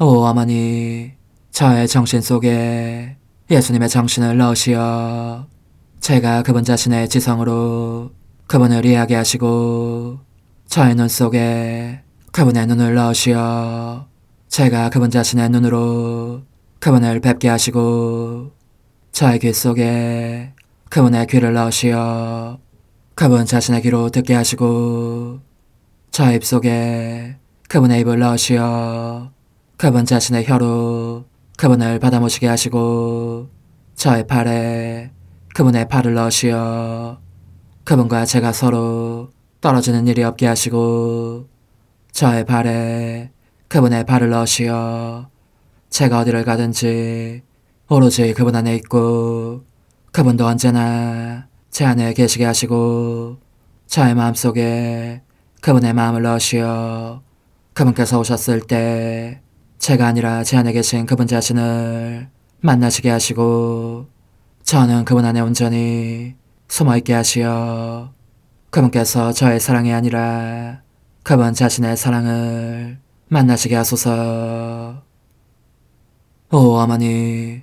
오 어머니, 저의 정신 속에 예수님의 정신을 넣으시어 제가 그분 자신의 지성으로 그분을 이해하게 하시고 저의 눈 속에 그분의 눈을 넣으시어 제가 그분 자신의 눈으로 그분을 뵙게 하시고 저의 귀 속에 그분의 귀를 넣으시어 그분 자신의 귀로 듣게 하시고 저의 입 속에 그분의 입을 넣으시어 그분 자신의 혀로 그분을 받아모시게 하시고 저의 팔에 그분의 팔을 넣으시어 그분과 제가 서로 떨어지는 일이 없게 하시고 저의 발에 그분의 발을 넣으시어 제가 어디를 가든지 오로지 그분 안에 있고 그분도 언제나 제 안에 계시게 하시고 저의 마음속에 그분의 마음을 넣으시어 그분께서 오셨을 때 제가 아니라 제 안에 계신 그분 자신을 만나시게 하시고 저는 그분 안에 온전히 숨어있게 하시어 그분께서 저의 사랑이 아니라 그분 자신의 사랑을 만나시게 하소서. 오 어머니,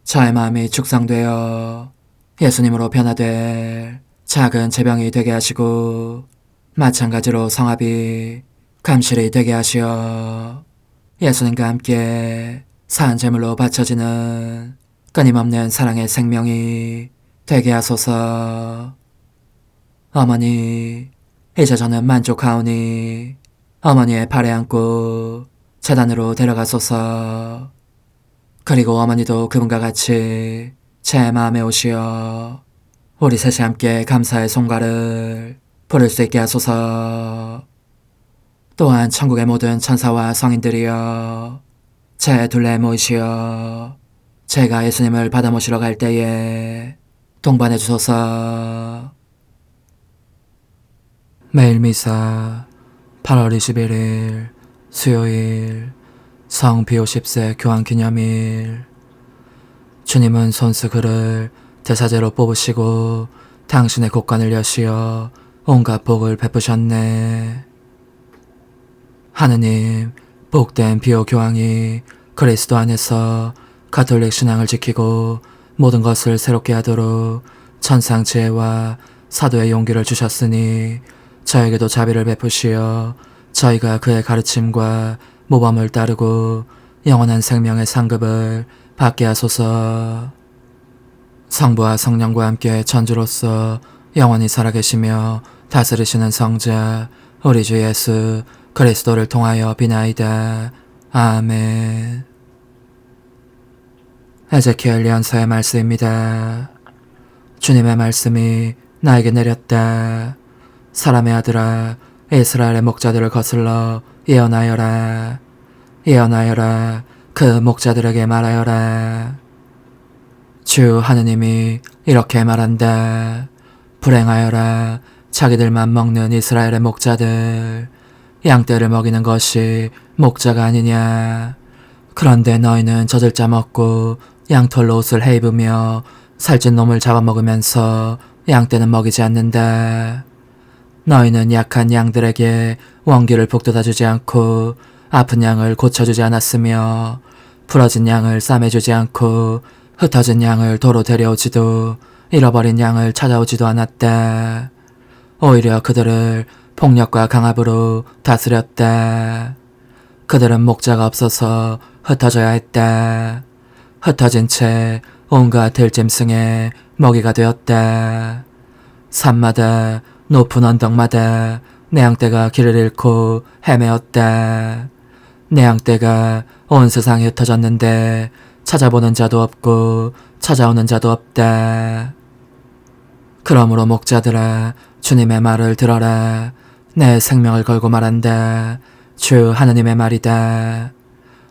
저의 마음이 축성되어 예수님으로 변화될 작은 제병이 되게 하시고 마찬가지로 성합이 감실이 되게 하시어 예수님과 함께 산 제물로 바쳐지는 끊임없는 사랑의 생명이 되게 하소서. 어머니, 이제 저는 만족하오니 어머니의 발에 안고 제단으로 데려가소서. 그리고 어머니도 그분과 같이 제 마음에 오시어 우리 셋이 함께 감사의 송가를 부를 수 있게 하소서. 또한 천국의 모든 천사와 성인들이여 제 둘레에 모이시어 제가 예수님을 받아 모시러 갈 때에 동반해 주소서. 매일 미사 8월 21일 수요일 성비오 10세 교환기념일. 주님은 손수 그를 대사제로 뽑으시고 당신의 곳간을 여시어 온갖 복을 베푸셨네. 하느님, 복된 비오 교황이 그리스도 안에서 가톨릭 신앙을 지키고 모든 것을 새롭게 하도록 천상 지혜와 사도의 용기를 주셨으니 저에게도 자비를 베푸시어 저희가 그의 가르침과 모범을 따르고 영원한 생명의 상급을 받게 하소서. 성부와 성령과 함께 천주로서 영원히 살아계시며 다스리시는 성자 우리 주 예수 그리스도를 통하여 비나이다. 아멘. 에제키엘 예언서의 말씀입니다. 주님의 말씀이 나에게 내렸다. 사람의 아들아, 이스라엘의 목자들을 거슬러 예언하여라. 예언하여라. 그 목자들에게 말하여라. 주 하느님이 이렇게 말한다. 불행하여라. 자기들만 먹는 이스라엘의 목자들. 양떼를 먹이는 것이 목자가 아니냐. 그런데 너희는 젖을 짜 먹고 양털로 옷을 해입으며 살찐 놈을 잡아먹으면서 양떼는 먹이지 않는다. 너희는 약한 양들에게 원기를 북돋아주지 않고 아픈 양을 고쳐주지 않았으며 부러진 양을 싸매주지 않고 흩어진 양을 도로 데려오지도 잃어버린 양을 찾아오지도 않았다. 오히려 그들을 폭력과 강압으로 다스렸다. 그들은 목자가 없어서 흩어져야 했다. 흩어진 채 온갖 들짐승의 먹이가 되었다. 산마다 높은 언덕마다 내 양떼가 길을 잃고 헤매었다. 내 양떼가 온 세상에 흩어졌는데 찾아보는 자도 없고 찾아오는 자도 없다. 그러므로 목자들아, 주님의 말을 들어라. 내 생명을 걸고 말한다. 주 하느님의 말이다.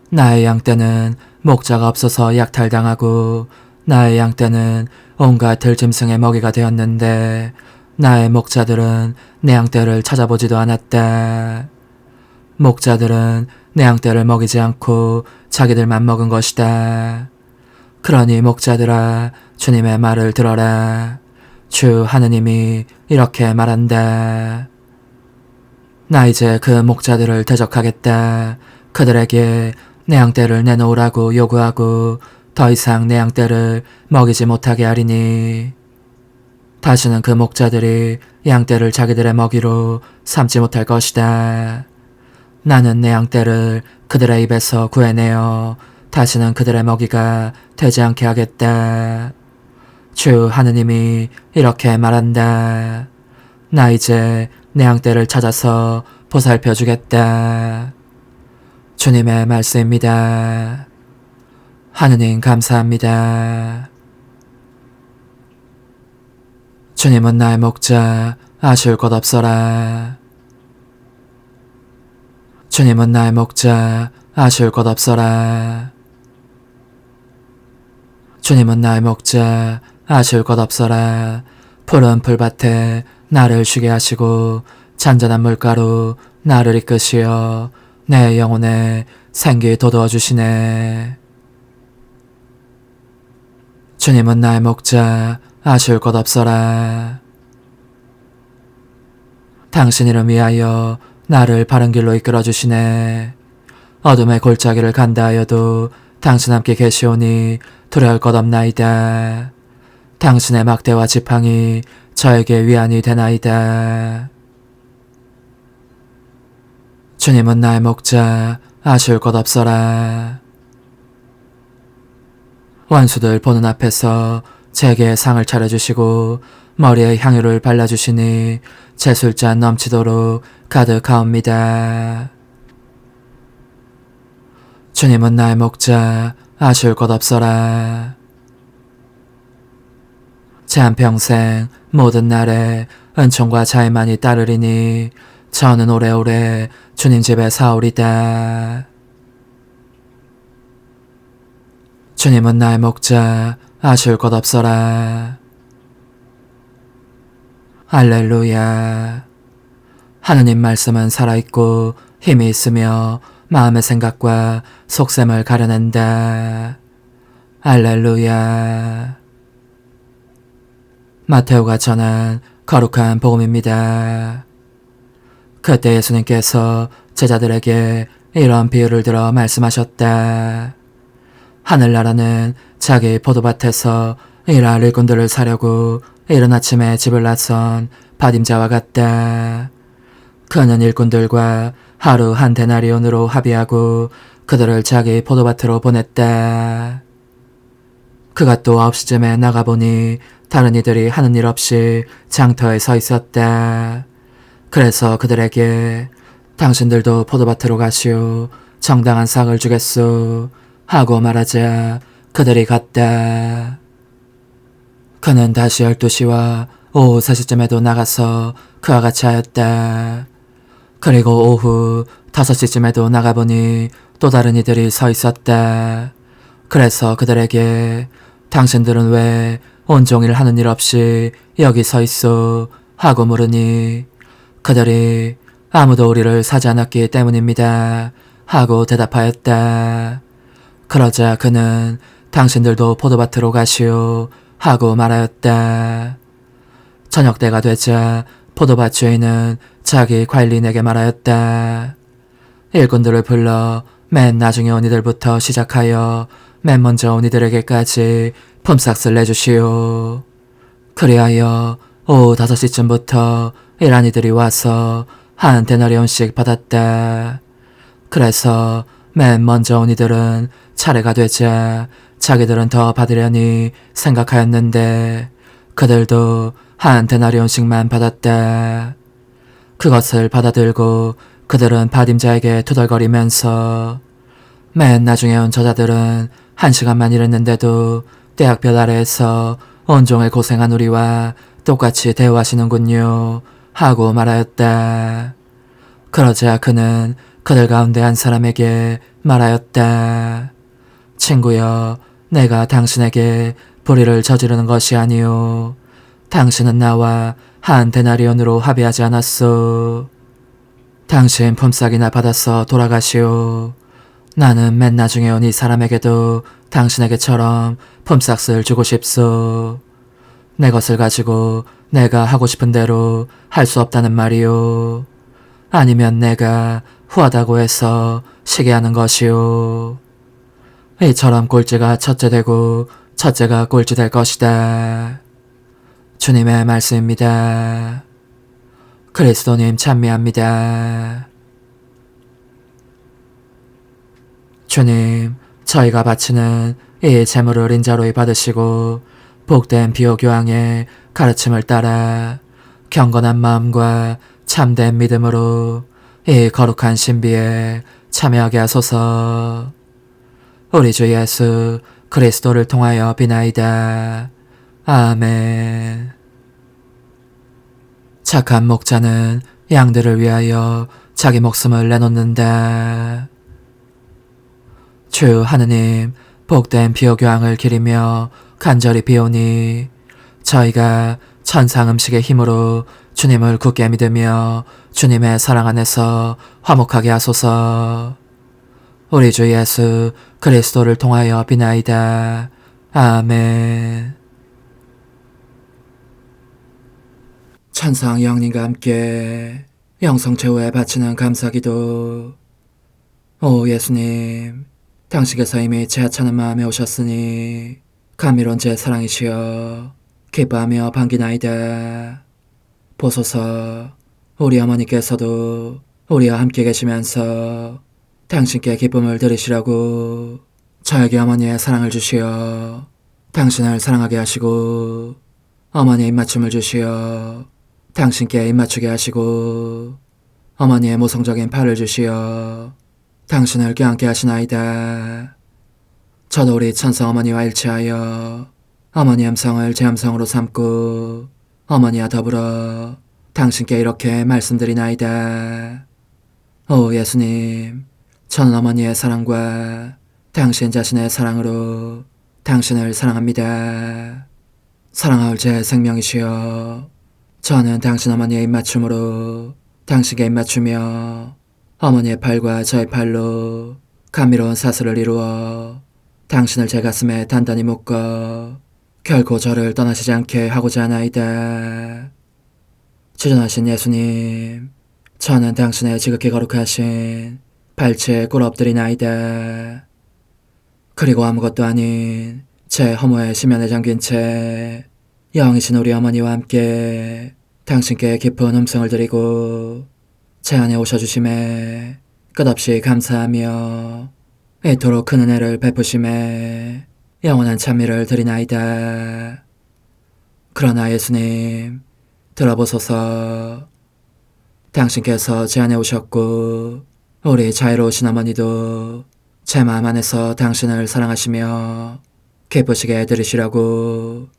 나의 양떼는 목자가 없어서 약탈당하고 나의 양떼는 온갖 들짐승의 먹이가 되었는데 나의 목자들은 내 양떼를 찾아보지도 않았다. 목자들은 내 양떼를 먹이지 않고 자기들만 먹은 것이다. 그러니 목자들아, 주님의 말을 들어라. 주 하느님이 이렇게 말한다. 나 이제 그 목자들을 대적하겠다. 그들에게 내 양떼를 내놓으라고 요구하고 더 이상 내 양떼를 먹이지 못하게 하리니 다시는 그 목자들이 양떼를 자기들의 먹이로 삼지 못할 것이다. 나는 내 양떼를 그들의 입에서 구해내어 다시는 그들의 먹이가 되지 않게 하겠다. 주 하느님이 이렇게 말한다. 나 이제 내 양떼를 찾아서 보살펴 주겠다. 주님의 말씀입니다. 하느님 감사합니다. 주님은 나의 목자, 아쉬울 것 없어라. 주님은 나의 목자, 아쉬울 것 없어라. 주님은 나의 목자, 아쉬울 것 없어라. 푸른 풀밭에 나를 쉬게 하시고 잔잔한 물가로 나를 이끄시어 내 영혼에 생기 돋워 주시네. 주님은 나의 목자, 아쉬울 것 없어라. 당신 이름 위하여 나를 바른 길로 이끌어 주시네. 어둠의 골짜기를 간다 하여도 당신 함께 계시오니 두려울 것 없나이다. 당신의 막대와 지팡이 저에게 위안이 되나이다. 주님은 나의 목자, 아쉬울 것 없어라. 원수들 보는 앞에서 제게 상을 차려주시고 머리에 향유를 발라주시니 제 술잔 넘치도록 가득하옵니다. 주님은 나의 목자, 아쉬울 것 없어라. 제 한평생 모든 날에 은총과 자애만이 따르리니 저는 오래오래 주님 집에 사오리다. 주님은 나의 목자, 아쉬울 것 없어라. 할렐루야. 하느님 말씀은 살아있고 힘이 있으며 마음의 생각과 속셈을 가려낸다. 할렐루야. 마테오가 전한 거룩한 복음입니다. 그때 예수님께서 제자들에게 이런 비유를 들어 말씀하셨다. 하늘나라는 자기 포도밭에서 일할 일꾼들을 사려고 이른 아침에 집을 나선 받임자와 같다. 그는 일꾼들과 하루 한 데나리온으로 합의하고 그들을 자기 포도밭으로 보냈다. 그가 또 9시쯤에 나가보니 다른 이들이 하는 일 없이 장터에 서 있었다. 그래서 그들에게 당신들도 포도밭으로 가시오. 정당한 상을 주겠소. 하고 말하자 그들이 갔다. 그는 다시 12시와 오후 3시쯤에도 나가서 그와 같이 하였다. 그리고 오후 5시쯤에도 나가보니 또 다른 이들이 서 있었다. 그래서 그들에게 당신들은 왜 온종일 하는 일 없이 여기 서 있소? 하고 물으니 그들이 아무도 우리를 사지 않았기 때문입니다. 하고 대답하였다. 그러자 그는 당신들도 포도밭으로 가시오. 하고 말하였다. 저녁 때가 되자 포도밭 주인은 자기 관리인에게 말하였다. 일꾼들을 불러 맨 나중에 온 이들부터 시작하여 맨 먼저 온 이들에게까지 품삯을 내주시오. 그리하여 오후 5시쯤부터 일한 이들이 와서 한 데나리온씩 받았다. 그래서 맨 먼저 온 이들은 차례가 되자 자기들은 더 받으려니 생각하였는데 그들도 한 데나리온씩만 받았다. 그것을 받아들고 그들은 받임자에게 투덜거리면서 맨 나중에 온 저자들은 1시간만 일했는데도 떼약볕 아래에서 온종일 고생한 우리와 똑같이 대우하시는군요. 하고 말하였다. 그러자 그는 그들 가운데 한 사람에게 말하였다. 친구여, 내가 당신에게 불의를 저지르는 것이 아니요 당신은 나와 한 데나리온으로 합의하지 않았소. 당신 품삯이나 받아서 돌아가시오. 나는 맨 나중에 온 이 사람에게도 당신에게처럼 품삯을 주고 싶소. 내 것을 가지고 내가 하고 싶은 대로 할 수 없다는 말이오. 아니면 내가 후하다고 해서 시게 하는 것이오. 이처럼 꼴찌가 첫째 되고 첫째가 꼴찌 될 것이다. 주님의 말씀입니다. 그리스도님 찬미합니다. 주님, 저희가 바치는 이 제물을 인자로이 받으시고 복된 비호교황의 가르침을 따라 경건한 마음과 참된 믿음으로 이 거룩한 신비에 참여하게 하소서. 우리 주 예수 그리스도를 통하여 비나이다. 아멘. 착한 목자는 양들을 위하여 자기 목숨을 내놓는다. 주 하느님, 복된 비호교황을 기리며 간절히 비오니 저희가 천상 음식의 힘으로 주님을 굳게 믿으며 주님의 사랑 안에서 화목하게 하소서. 우리 주 예수 그리스도를 통하여 비나이다. 아멘. 천상 영님과 함께 영성 최후에 바치는 감사기도. 오 예수님, 당신께서 이미 제 하찮은 마음에 오셨으니 감미로운 제 사랑이시여 기뻐하며 반기나이다. 보소서, 우리 어머니께서도 우리와 함께 계시면서 당신께 기쁨을 들으시라고 저에게 어머니의 사랑을 주시어 당신을 사랑하게 하시고 어머니의 입맞춤을 주시어 당신께 입맞추게 하시고 어머니의 모성적인 팔을 주시어 당신을 껴안게 하시나이다. 저도 우리 천성 어머니와 일치하여 어머니 음성을 제 음성으로 삼고 어머니와 더불어 당신께 이렇게 말씀드리나이다. 오 예수님, 저는 어머니의 사랑과 당신 자신의 사랑으로 당신을 사랑합니다. 사랑하올 제 생명이시여, 저는 당신 어머니의 입맞춤으로 당신께 입맞추며 어머니의 팔과 저의 팔로 감미로운 사슬을 이루어 당신을 제 가슴에 단단히 묶어 결코 저를 떠나시지 않게 하고자 하나이다. 주전하신 예수님, 저는 당신의 지극히 거룩하신 발치에 꿇어 엎드리나이다. 그리고 아무것도 아닌 제 허무의 심연에 잠긴 채 영이신 우리 어머니와 함께 당신께 깊은 음성을 드리고 제 안에 오셔주심에 끝없이 감사하며 이토록 큰 은혜를 베푸심에 영원한 찬미를 드리나이다. 그러나 예수님, 들어보소서. 당신께서 제 안에 오셨고 우리 자유로우신 어머니도 제 마음 안에서 당신을 사랑하시며 기쁘시게 해드리시라고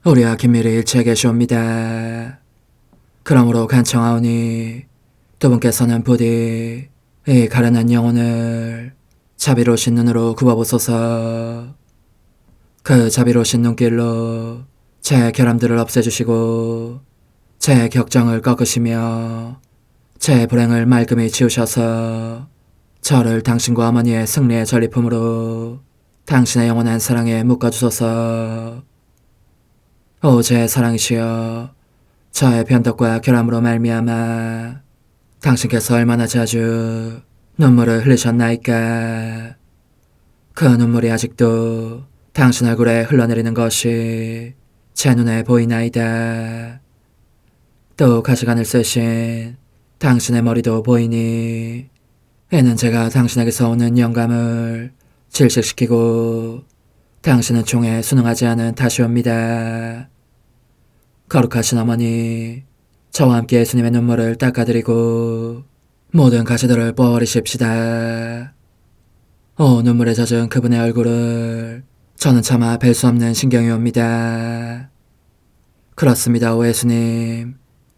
우리와 긴밀히 일치해 계시옵니다. 그러므로 간청하오니 두 분께서는 부디 이 가련한 영혼을 자비로우신 눈으로 굽어보소서. 그 자비로우신 눈길로 제 결함들을 없애주시고 제 격정을 꺾으시며 제 불행을 말끔히 지우셔서 저를 당신과 어머니의 승리의 전리품으로 당신의 영원한 사랑에 묶어주소서. 오 제 사랑이시여, 저의 변덕과 결함으로 말미암아 당신께서 얼마나 자주 눈물을 흘리셨나이까. 그 눈물이 아직도 당신 얼굴에 흘러내리는 것이 제 눈에 보이나이다. 또 가시관을 쓰신 당신의 머리도 보이니 이는 제가 당신에게서 오는 영감을 질식시키고 당신은 총에 순응하지 않은 탓이옵니다. 거룩하신 어머니, 저와 함께 예수님의 눈물을 닦아드리고 모든 가시들을 뽑아버리십시다. 오 눈물에 젖은 그분의 얼굴을 저는 차마 뵐 수 없는 신경이 옵니다. 그렇습니다. 오 예수님,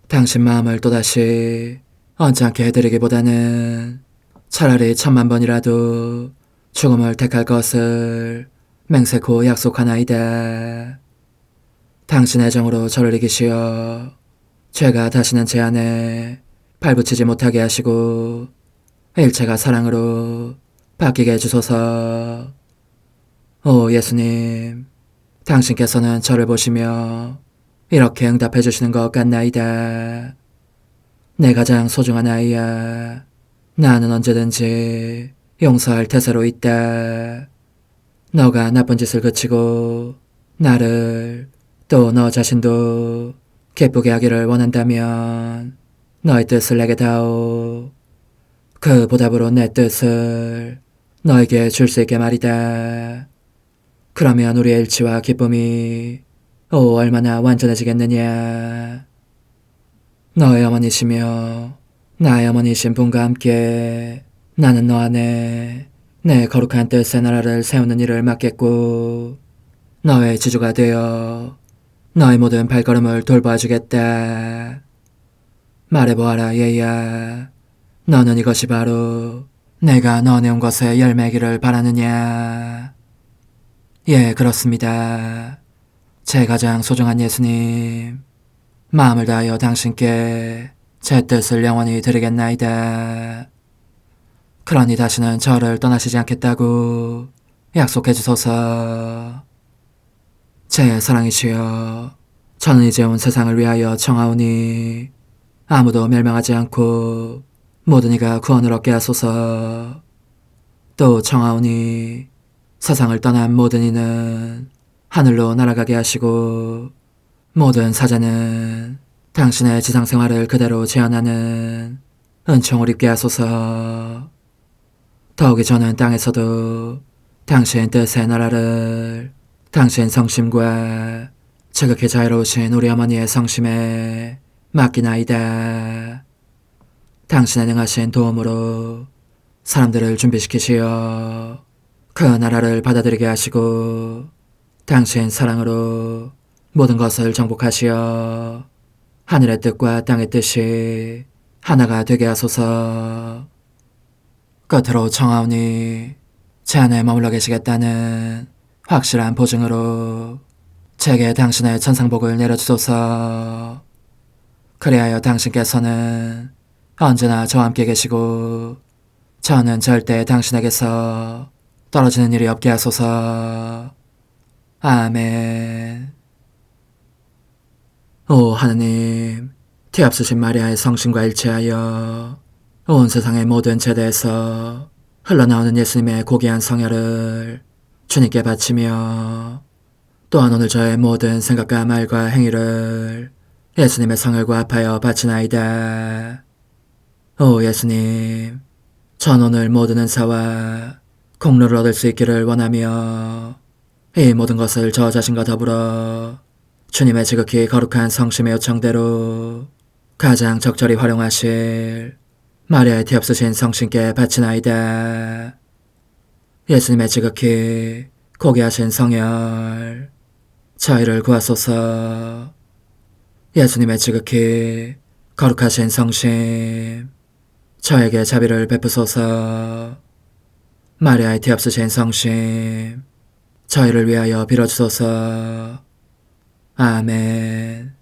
당신 마음을 또다시 언짢게 해드리기보다는 차라리 1000만 번이라도 죽음을 택할 것을 맹세코 약속하나이다. 당신의 정으로 저를 이기시어 죄가 다시는 제 안에 발붙이지 못하게 하시고 일체가 사랑으로 바뀌게 해주소서. 오 예수님, 당신께서는 저를 보시며 이렇게 응답해 주시는 것 같나이다. 내 가장 소중한 아이야, 나는 언제든지 용서할 태세로 있다. 너가 나쁜 짓을 그치고 나를 또 너 자신도 기쁘게 하기를 원한다면 너의 뜻을 내게 다오. 그 보답으로 내 뜻을 너에게 줄 수 있게 말이다. 그러면 우리의 일치와 기쁨이 얼마나 완전해지겠느냐. 너의 어머니시며 나의 어머니신 분과 함께 나는 너 안에 내 거룩한 뜻의 나라를 세우는 일을 맡겠고 너의 지주가 되어 너의 모든 발걸음을 돌봐주겠다. 말해보아라 얘야, 너는 이것이 바로 내가 너 내온 것의 열매기를 바라느냐. 예, 그렇습니다. 제 가장 소중한 예수님, 마음을 다하여 당신께 제 뜻을 영원히 드리겠나이다. 그러니 다시는 저를 떠나시지 않겠다고 약속해 주소서. 제 사랑이시여, 저는 이제 온 세상을 위하여 청하오니 아무도 멸망하지 않고 모든 이가 구원을 얻게 하소서. 또 청하오니 세상을 떠난 모든 이는 하늘로 날아가게 하시고 모든 사자는 당신의 지상생활을 그대로 재현하는 은총을 입게 하소서. 더욱이 저는 땅에서도 당신 뜻의 나라를 당신 성심과 지극히 자유로우신 우리 어머니의 성심에 맡기나이다. 당신의 능하신 도움으로 사람들을 준비시키시어 그 나라를 받아들이게 하시고 당신 사랑으로 모든 것을 정복하시어 하늘의 뜻과 땅의 뜻이 하나가 되게 하소서. 끝으로 청하오니 제 안에 머물러 계시겠다는 확실한 보증으로 제게 당신의 천상복을 내려주소서. 그리하여 당신께서는 언제나 저와 함께 계시고 저는 절대 당신에게서 떨어지는 일이 없게 하소서. 아멘. 오 하느님, 티없으신 마리아의 성심과 일치하여 온 세상의 모든 제대에서 흘러나오는 예수님의 고귀한 성혈을 주님께 바치며 또한 오늘 저의 모든 생각과 말과 행위를 예수님의 성혈과 합하여 바치나이다. 오 예수님, 전 오늘 모든 은사와 공로를 얻을 수 있기를 원하며 이 모든 것을 저 자신과 더불어 주님의 지극히 거룩한 성심의 요청대로 가장 적절히 활용하실 마리아의 티없으신 성신께 바치나이다. 예수님의 지극히 고귀하신 성혈, 저희를 구하소서. 예수님의 지극히 거룩하신 성심, 저에게 자비를 베푸소서. 마리아의 티없으신 성심, 저희를 위하여 빌어주소서. 아멘.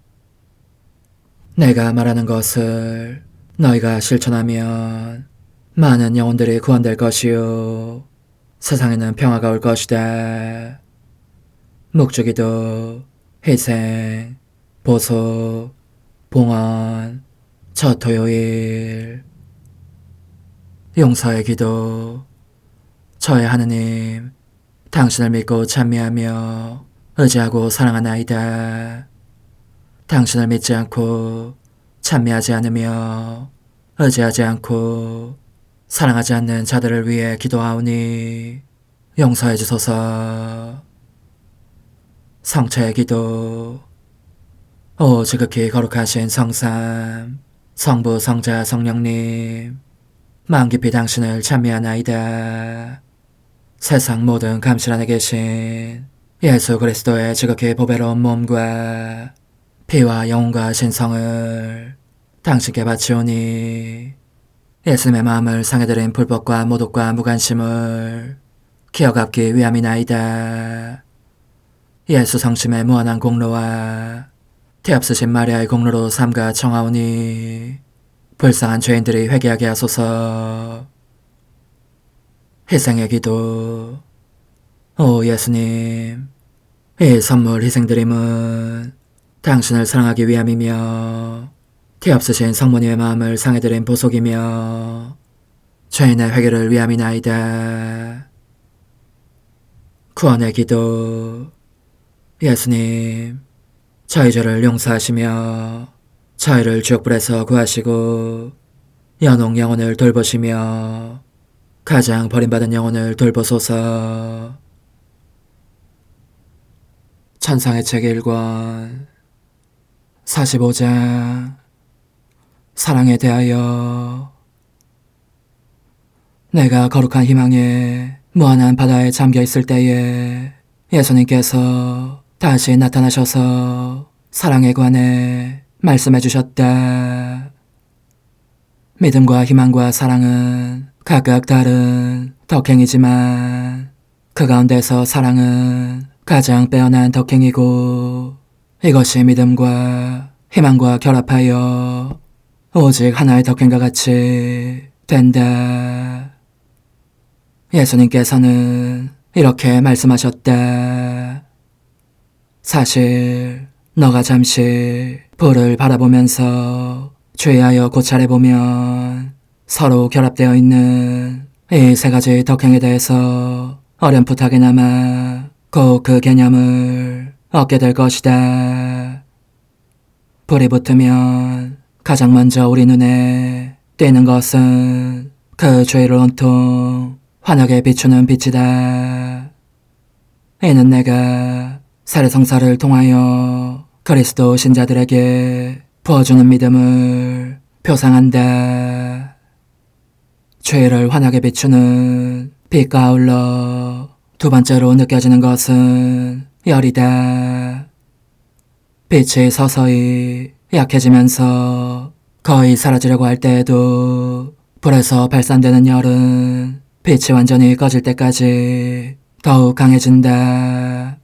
내가 말하는 것을 너희가 실천하면 많은 영혼들이 구원될 것이요 세상에는 평화가 올 것이다. 묵주기도, 희생, 보속, 봉헌, 첫 토요일. 용서의 기도. 저의 하느님, 당신을 믿고 찬미하며 의지하고 사랑하나이다. 당신을 믿지 않고 찬미하지 않으며 의지하지 않고 사랑하지 않는 자들을 위해 기도하오니 용서해 주소서. 성체의 기도. 오 지극히 거룩하신 성삼, 성부, 성자, 성령님, 마음 깊이 당신을 찬미하나이다. 세상 모든 감실 안에 계신 예수 그리스도의 지극히 보배로운 몸과 피와 영혼과 신성을 당신께 바치오니 예수님의 마음을 상해드린 불법과 모독과 무관심을 기어갚기 위함이나이다. 예수 성심의 무한한 공로와 태없으신 마리아의 공로로 삼가 청하오니 불쌍한 죄인들이 회개하게 하소서. 희생의 기도. 오 예수님, 이 선물 희생드림은 당신을 사랑하기 위함이며 태없으신 성모님의 마음을 상해드린 보속이며 죄인의 회개를 위함이나이다. 구원의 기도. 예수님, 저희 죄를 용서하시며 저희를 지옥불에서 구하시고 연옥 영혼을 돌보시며 가장 버림받은 영혼을 돌보소서. 천상의 책 1권 45장 사랑에 대하여. 내가 거룩한 희망에 무한한 바다에 잠겨있을 때에 예수님께서 다시 나타나셔서 사랑에 관해 말씀해 주셨다. 믿음과 희망과 사랑은 각각 다른 덕행이지만 그 가운데서 사랑은 가장 빼어난 덕행이고 이것이 믿음과 희망과 결합하여 오직 하나의 덕행과 같이 된다. 예수님께서는 이렇게 말씀하셨다. 사실 너가 잠시 불을 바라보면서 주의하여 고찰해보면 서로 결합되어 있는 이 세 가지 덕행에 대해서 어렴풋하게나마 꼭 그 개념을 얻게 될 것이다. 불이 붙으면 가장 먼저 우리 눈에 띄는 것은 그 주위를 온통 환하게 비추는 빛이다. 이는 내가 세례성사를 통하여 그리스도 신자들에게 부어주는 믿음을 표상한다. 죄를 환하게 비추는 빛과 아울러 두 번째로 느껴지는 것은 열이다. 빛이 서서히 약해지면서 거의 사라지려고 할 때에도 불에서 발산되는 열은 빛이 완전히 꺼질 때까지 더욱 강해진다.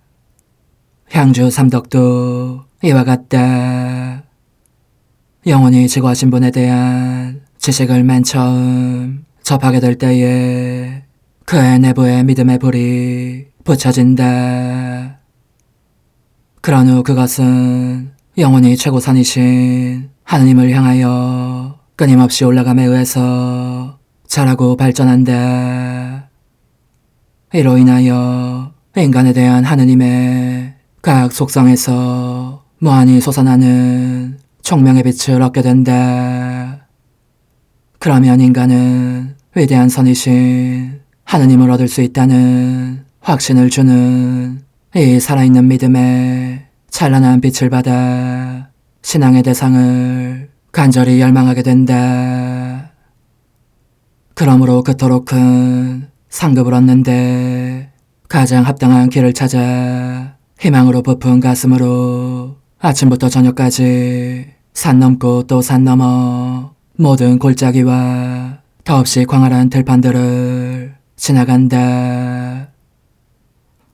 향주 삼덕도 이와 같다. 영원히 지구하신 분에 대한 지식을 맨 처음 접하게 될 때에 그의 내부에 믿음의 불이 붙여진다. 그런 후 그것은 영원히 최고선이신 하느님을 향하여 끊임없이 올라감에 의해서 자라고 발전한다. 이로 인하여 인간에 대한 하느님의 각 속성에서 무한히 솟아나는 총명의 빛을 얻게 된다. 그러면 인간은 위대한 선이신 하느님을 얻을 수 있다는 확신을 주는 이 살아있는 믿음의 찬란한 빛을 받아 신앙의 대상을 간절히 열망하게 된다. 그러므로 그토록 큰 상급을 얻는데 가장 합당한 길을 찾아 희망으로 부푼 가슴으로 아침부터 저녁까지 산 넘고 또 산 넘어 모든 골짜기와 더없이 광활한 들판들을 지나간다.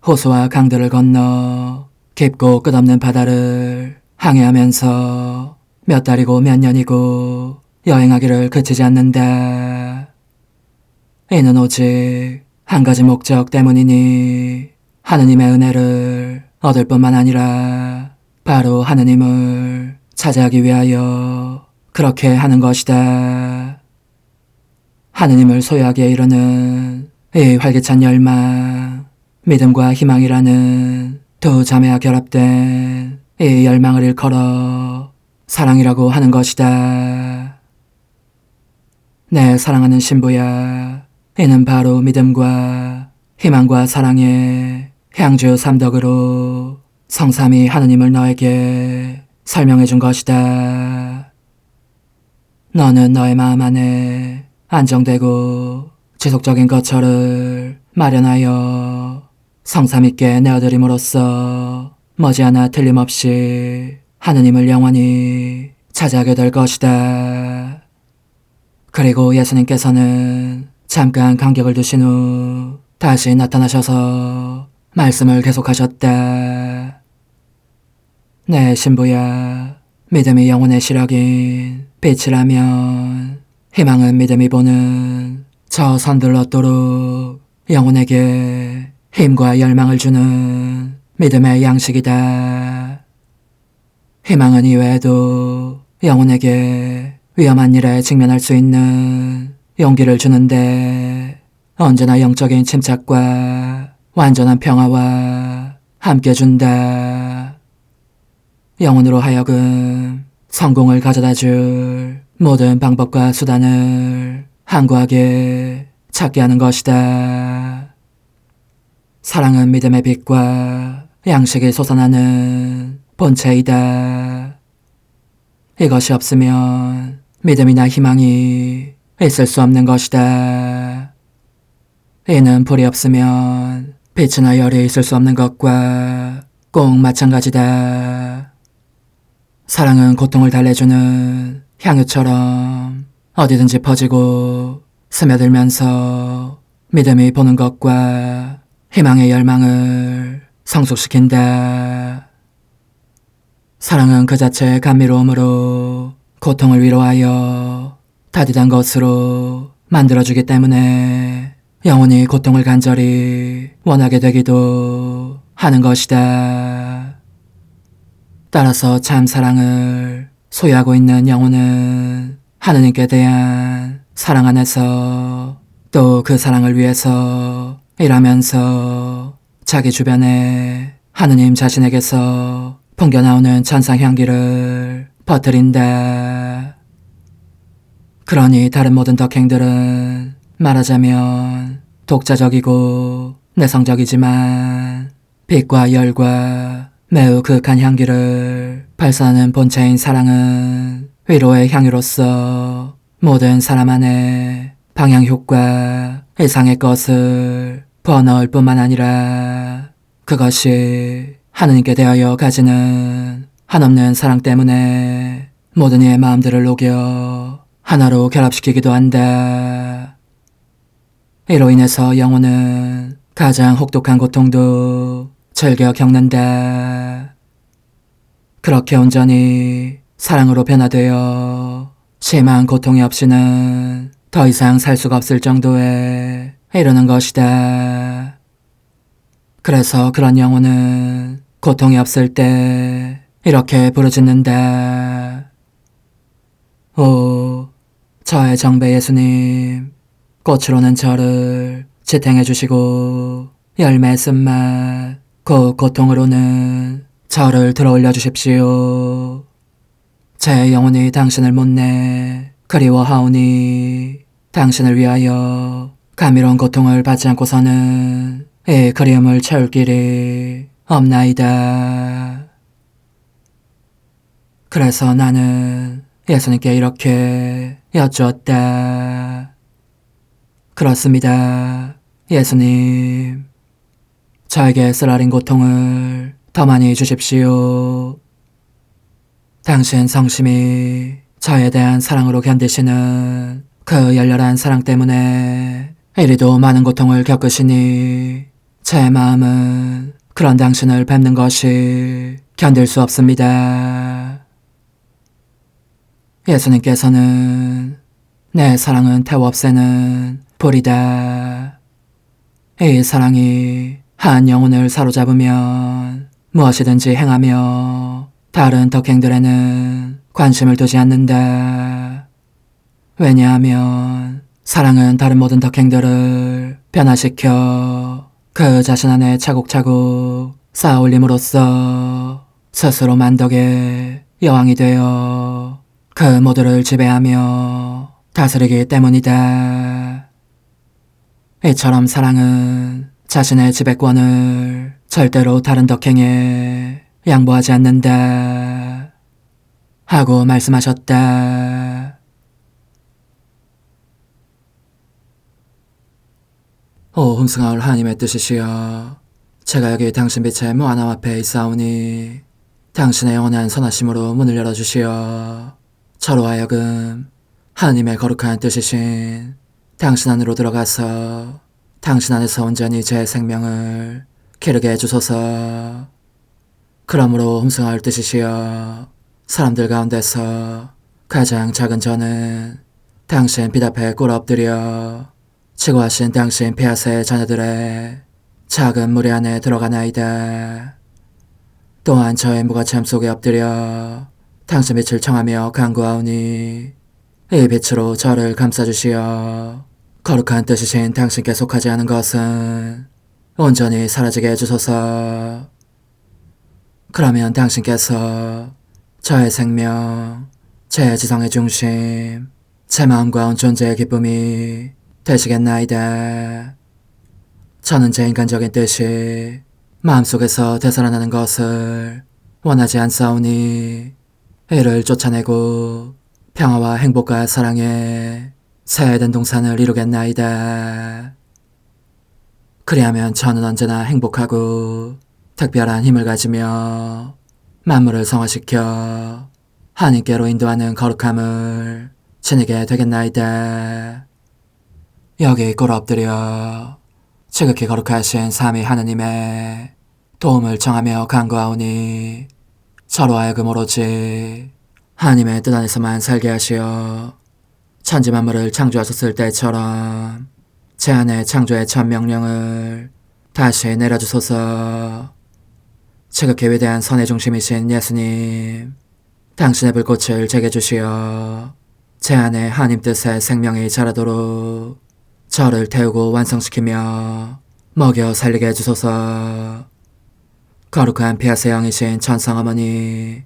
호수와 강들을 건너 깊고 끝없는 바다를 항해하면서 몇 달이고 몇 년이고 여행하기를 그치지 않는다. 이는 오직 한 가지 목적 때문이니 하느님의 은혜를 얻을 뿐만 아니라 바로 하느님을 차지하기 위하여 그렇게 하는 것이다. 하느님을 소유하기에 이르는 이 활기찬 열망, 믿음과 희망이라는 두 자매와 결합된 이 열망을 일컬어 사랑이라고 하는 것이다. 내 사랑하는 신부야, 이는 바로 믿음과 희망과 사랑의 향주 삼덕으로 성삼위 하느님을 너에게 설명해 준 것이다. 너는 너의 마음 안에 안정되고 지속적인 거처를 마련하여 성삼위께 내어드림으로써 머지않아 틀림없이 하느님을 영원히 차지하게 될 것이다. 그리고 예수님께서는 잠깐 간격을 두신 후 다시 나타나셔서 말씀을 계속하셨다. 내 신부야, 믿음이 영혼의 시력인 빛이라면 희망은 믿음이 보는 저 선들렀도록 영혼에게 힘과 열망을 주는 믿음의 양식이다. 희망은 이외에도 영혼에게 위험한 일에 직면할 수 있는 용기를 주는데 언제나 영적인 침착과 완전한 평화와 함께 준다. 영혼으로 하여금 성공을 가져다 줄 모든 방법과 수단을 한구하게 찾게 하는 것이다. 사랑은 믿음의 빛과 양식이 솟아나는 본체이다. 이것이 없으면 믿음이나 희망이 있을 수 없는 것이다. 이는 불이 없으면 빛이나 열이 있을 수 없는 것과 꼭 마찬가지다. 사랑은 고통을 달래주는 향유처럼 어디든지 퍼지고 스며들면서 믿음이 보는 것과 희망의 열망을 성숙시킨다. 사랑은 그 자체의 감미로움으로 고통을 위로하여 다디단 것으로 만들어주기 때문에 영혼이 고통을 간절히 원하게 되기도 하는 것이다. 따라서 참 사랑을 소유하고 있는 영혼은 하느님께 대한 사랑 안에서 또 그 사랑을 위해서 일하면서 자기 주변에 하느님 자신에게서 풍겨나오는 천상 향기를 퍼뜨린다. 그러니 다른 모든 덕행들은 말하자면 독자적이고 내성적이지만 빛과 열과 매우 극한 향기를 발산하는 본체인 사랑은 위로의 향유로서 모든 사람 안에 방향효과 이상의 것을 부어넣을 뿐만 아니라 그것이 하느님께 대하여 가지는 한없는 사랑 때문에 모든 이의 마음들을 녹여 하나로 결합시키기도 한다. 이로 인해서 영혼은 가장 혹독한 고통도 즐겨 겪는다. 그렇게 온전히 사랑으로 변화되어 심한 고통이 없이는 더 이상 살 수가 없을 정도에 이르는 것이다. 그래서 그런 영혼은 고통이 없을 때 이렇게 부르짖는다. 오, 저의 정배 예수님, 꽃으로는 저를 지탱해 주시고 열매 쓴맛 곧 고통으로는 저를 들어올려 주십시오. 제 영혼이 당신을 못내 그리워하오니 당신을 위하여 감미로운 고통을 받지 않고서는 이 그리움을 채울 길이 없나이다. 그래서 나는 예수님께 이렇게 여쭈었다. 그렇습니다, 예수님. 저에게 쓰라린 고통을 더 많이 주십시오. 당신 성심이 저에 대한 사랑으로 견디시는 그 열렬한 사랑 때문에 이리도 많은 고통을 겪으시니 제 마음은 그런 당신을 뵙는 것이 견딜 수 없습니다. 예수님께서는 내 사랑은 태워 없애는 불이다. 이 사랑이 한 영혼을 사로잡으면 무엇이든지 행하며 다른 덕행들에는 관심을 두지 않는다. 왜냐하면 사랑은 다른 모든 덕행들을 변화시켜 그 자신 안에 차곡차곡 쌓아올림으로써 스스로 만덕의 여왕이 되어 그 모두를 지배하며 다스리기 때문이다. 이처럼 사랑은 자신의 지배권을 절대로 다른 덕행에 양보하지 않는다 하고 말씀하셨다. 오 흥승하올 하나님의 뜻이시여, 제가 여기 당신 빛의 무한함 앞에 있사오니 당신의 영원한 선하심으로 문을 열어주시어 저로 하여금 하나님의 거룩한 뜻이신 당신 안으로 들어가서 당신 안에서 온전히 제 생명을 기르게 해주소서. 그러므로 흠숭할 뜻이시여 사람들 가운데서 가장 작은 저는 당신 빛 앞에 꿇어 엎드려 지고하신 당신 폐하세의 자녀들의 작은 무리 안에 들어가나이다. 또한 저의 무가참 속에 엎드려 당신 빛을 청하며 간구하오니 이 빛으로 저를 감싸주시어 거룩한 뜻이신 당신께 속하지 않은 것은 온전히 사라지게 해주소서. 그러면 당신께서 저의 생명, 제 지성의 중심, 제 마음과 온 존재의 기쁨이 되시겠나이다. 저는 제 인간적인 뜻이 마음속에서 되살아나는 것을 원하지 않사오니 이를 쫓아내고 평화와 행복과 사랑의 새 에덴 동산을 이루겠나이다. 그리하면 저는 언제나 행복하고 특별한 힘을 가지며 만물을 성화시켜 하나님께로 인도하는 거룩함을 지니게 되겠나이다. 여기 꿇어 엎드려 지극히 거룩하신 삼위 하느님의 도움을 청하며 간구하오니 저로 하여금 오로지 하나님의 뜻 안에서만 살게 하시어 천지 만물을 창조하셨을 때처럼 제 안에 창조의 첫 명령을 다시 내려주소서. 지극히 위대한 선의 중심이신 예수님, 당신의 불꽃을 제게 주시어 제 안에 하나님 뜻의 생명이 자라도록 저를 태우고 완성시키며 먹여 살리게 해주소서. 거룩한 피아세 영이신 천상 어머니,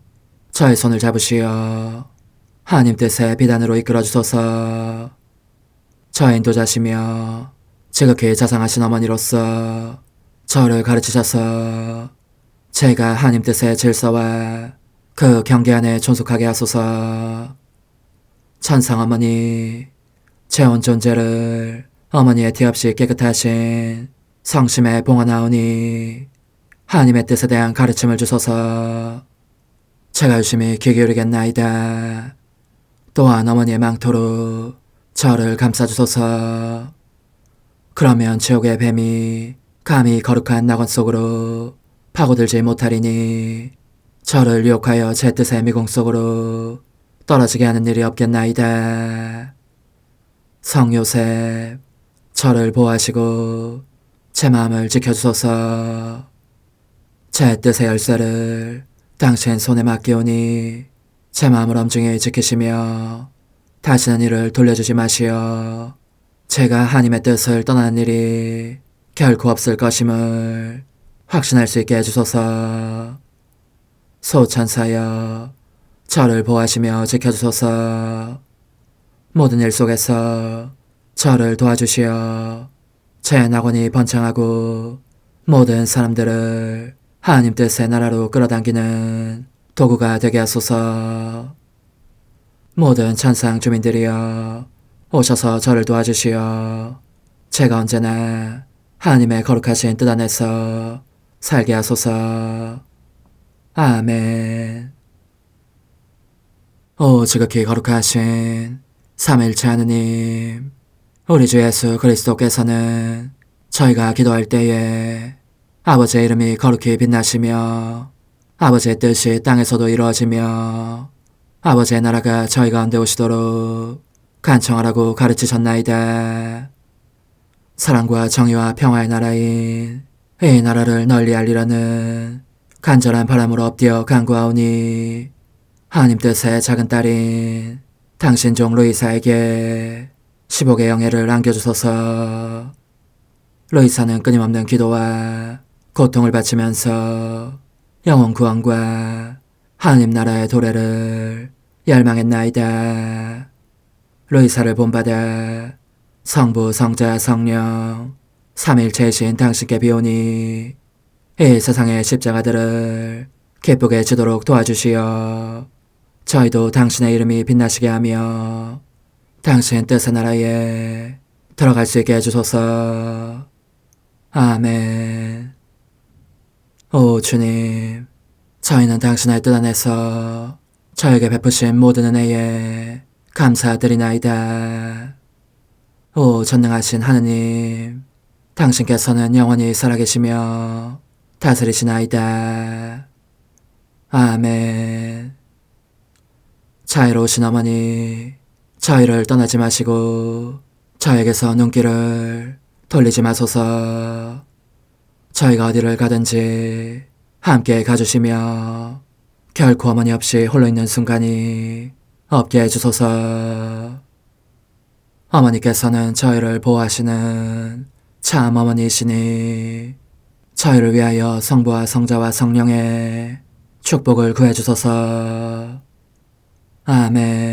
저의 손을 잡으시어 하나님 뜻의 비단으로 이끌어주소서. 저의 인도자시며 지극히 자상하신 어머니로서 저를 가르치셔서 제가 하나님 뜻의 질서와 그 경계 안에 존속하게 하소서. 천상 어머니, 제 온 존재를 어머니의 티 없이 깨끗하신 성심에 봉헌하오니 하나님의 뜻에 대한 가르침을 주소서. 제가 열심히 귀 기울이겠나이다. 또한 어머니의 망토로 저를 감싸주소서. 그러면 지옥의 뱀이 감히 거룩한 낙원 속으로 파고들지 못하리니 저를 유혹하여 제 뜻의 미궁 속으로 떨어지게 하는 일이 없겠나이다. 성 요셉, 저를 보호하시고 제 마음을 지켜주소서. 제 뜻의 열쇠를 당신 손에 맡기오니 제 마음을 엄중히 지키시며 다시는 이를 돌려주지 마시어 제가 하나님의 뜻을 떠나는 일이 결코 없을 것임을 확신할 수 있게 해주소서. 소천사여, 저를 보호하시며 지켜주소서. 모든 일 속에서 저를 도와주시어 제 낙원이 번창하고 모든 사람들을 하나님 뜻의 나라로 끌어당기는 도구가 되게 하소서. 모든 천상 주민들이여 오셔서 저를 도와주시어 제가 언제나 하나님의 거룩하신 뜻 안에서 살게 하소서. 아멘. 오 지극히 거룩하신 삼위일체 하느님, 우리 주 예수 그리스도께서는 저희가 기도할 때에 아버지의 이름이 거룩히 빛나시며 아버지의 뜻이 땅에서도 이루어지며 아버지의 나라가 저희 가운데 오시도록 간청하라고 가르치셨나이다. 사랑과 정의와 평화의 나라인 이 나라를 널리 알리라는 간절한 바람으로 엎드려 간구하오니 하나님 뜻의 작은 딸인 당신 종 루이사에게 15개 영예를 안겨주소서. 루이사는 끊임없는 기도와 고통을 바치면서 영혼 구원과 하나님 나라의 도래를 열망했나이다. 루이사를 본받아 성부, 성자, 성령, 삼일체이신 당신께 비오니 이 세상의 십자가들을 기쁘게 지도록 도와주시어 저희도 당신의 이름이 빛나시게 하며 당신 뜻의 나라에 들어갈 수 있게 해주소서. 아멘. 오 주님, 저희는 당신의 뜻 안에서 저에게 베푸신 모든 은혜에 감사드리나이다. 오 전능하신 하느님, 당신께서는 영원히 살아계시며 다스리시나이다. 아멘. 자애로우신 어머니, 저희를 떠나지 마시고 저에게서 눈길을 돌리지 마소서. 저희가 어디를 가든지 함께 가주시며 결코 어머니 없이 홀로 있는 순간이 없게 해주소서. 어머니께서는 저희를 보호하시는 참 어머니이시니 저희를 위하여 성부와 성자와 성령의 축복을 구해주소서. 아멘.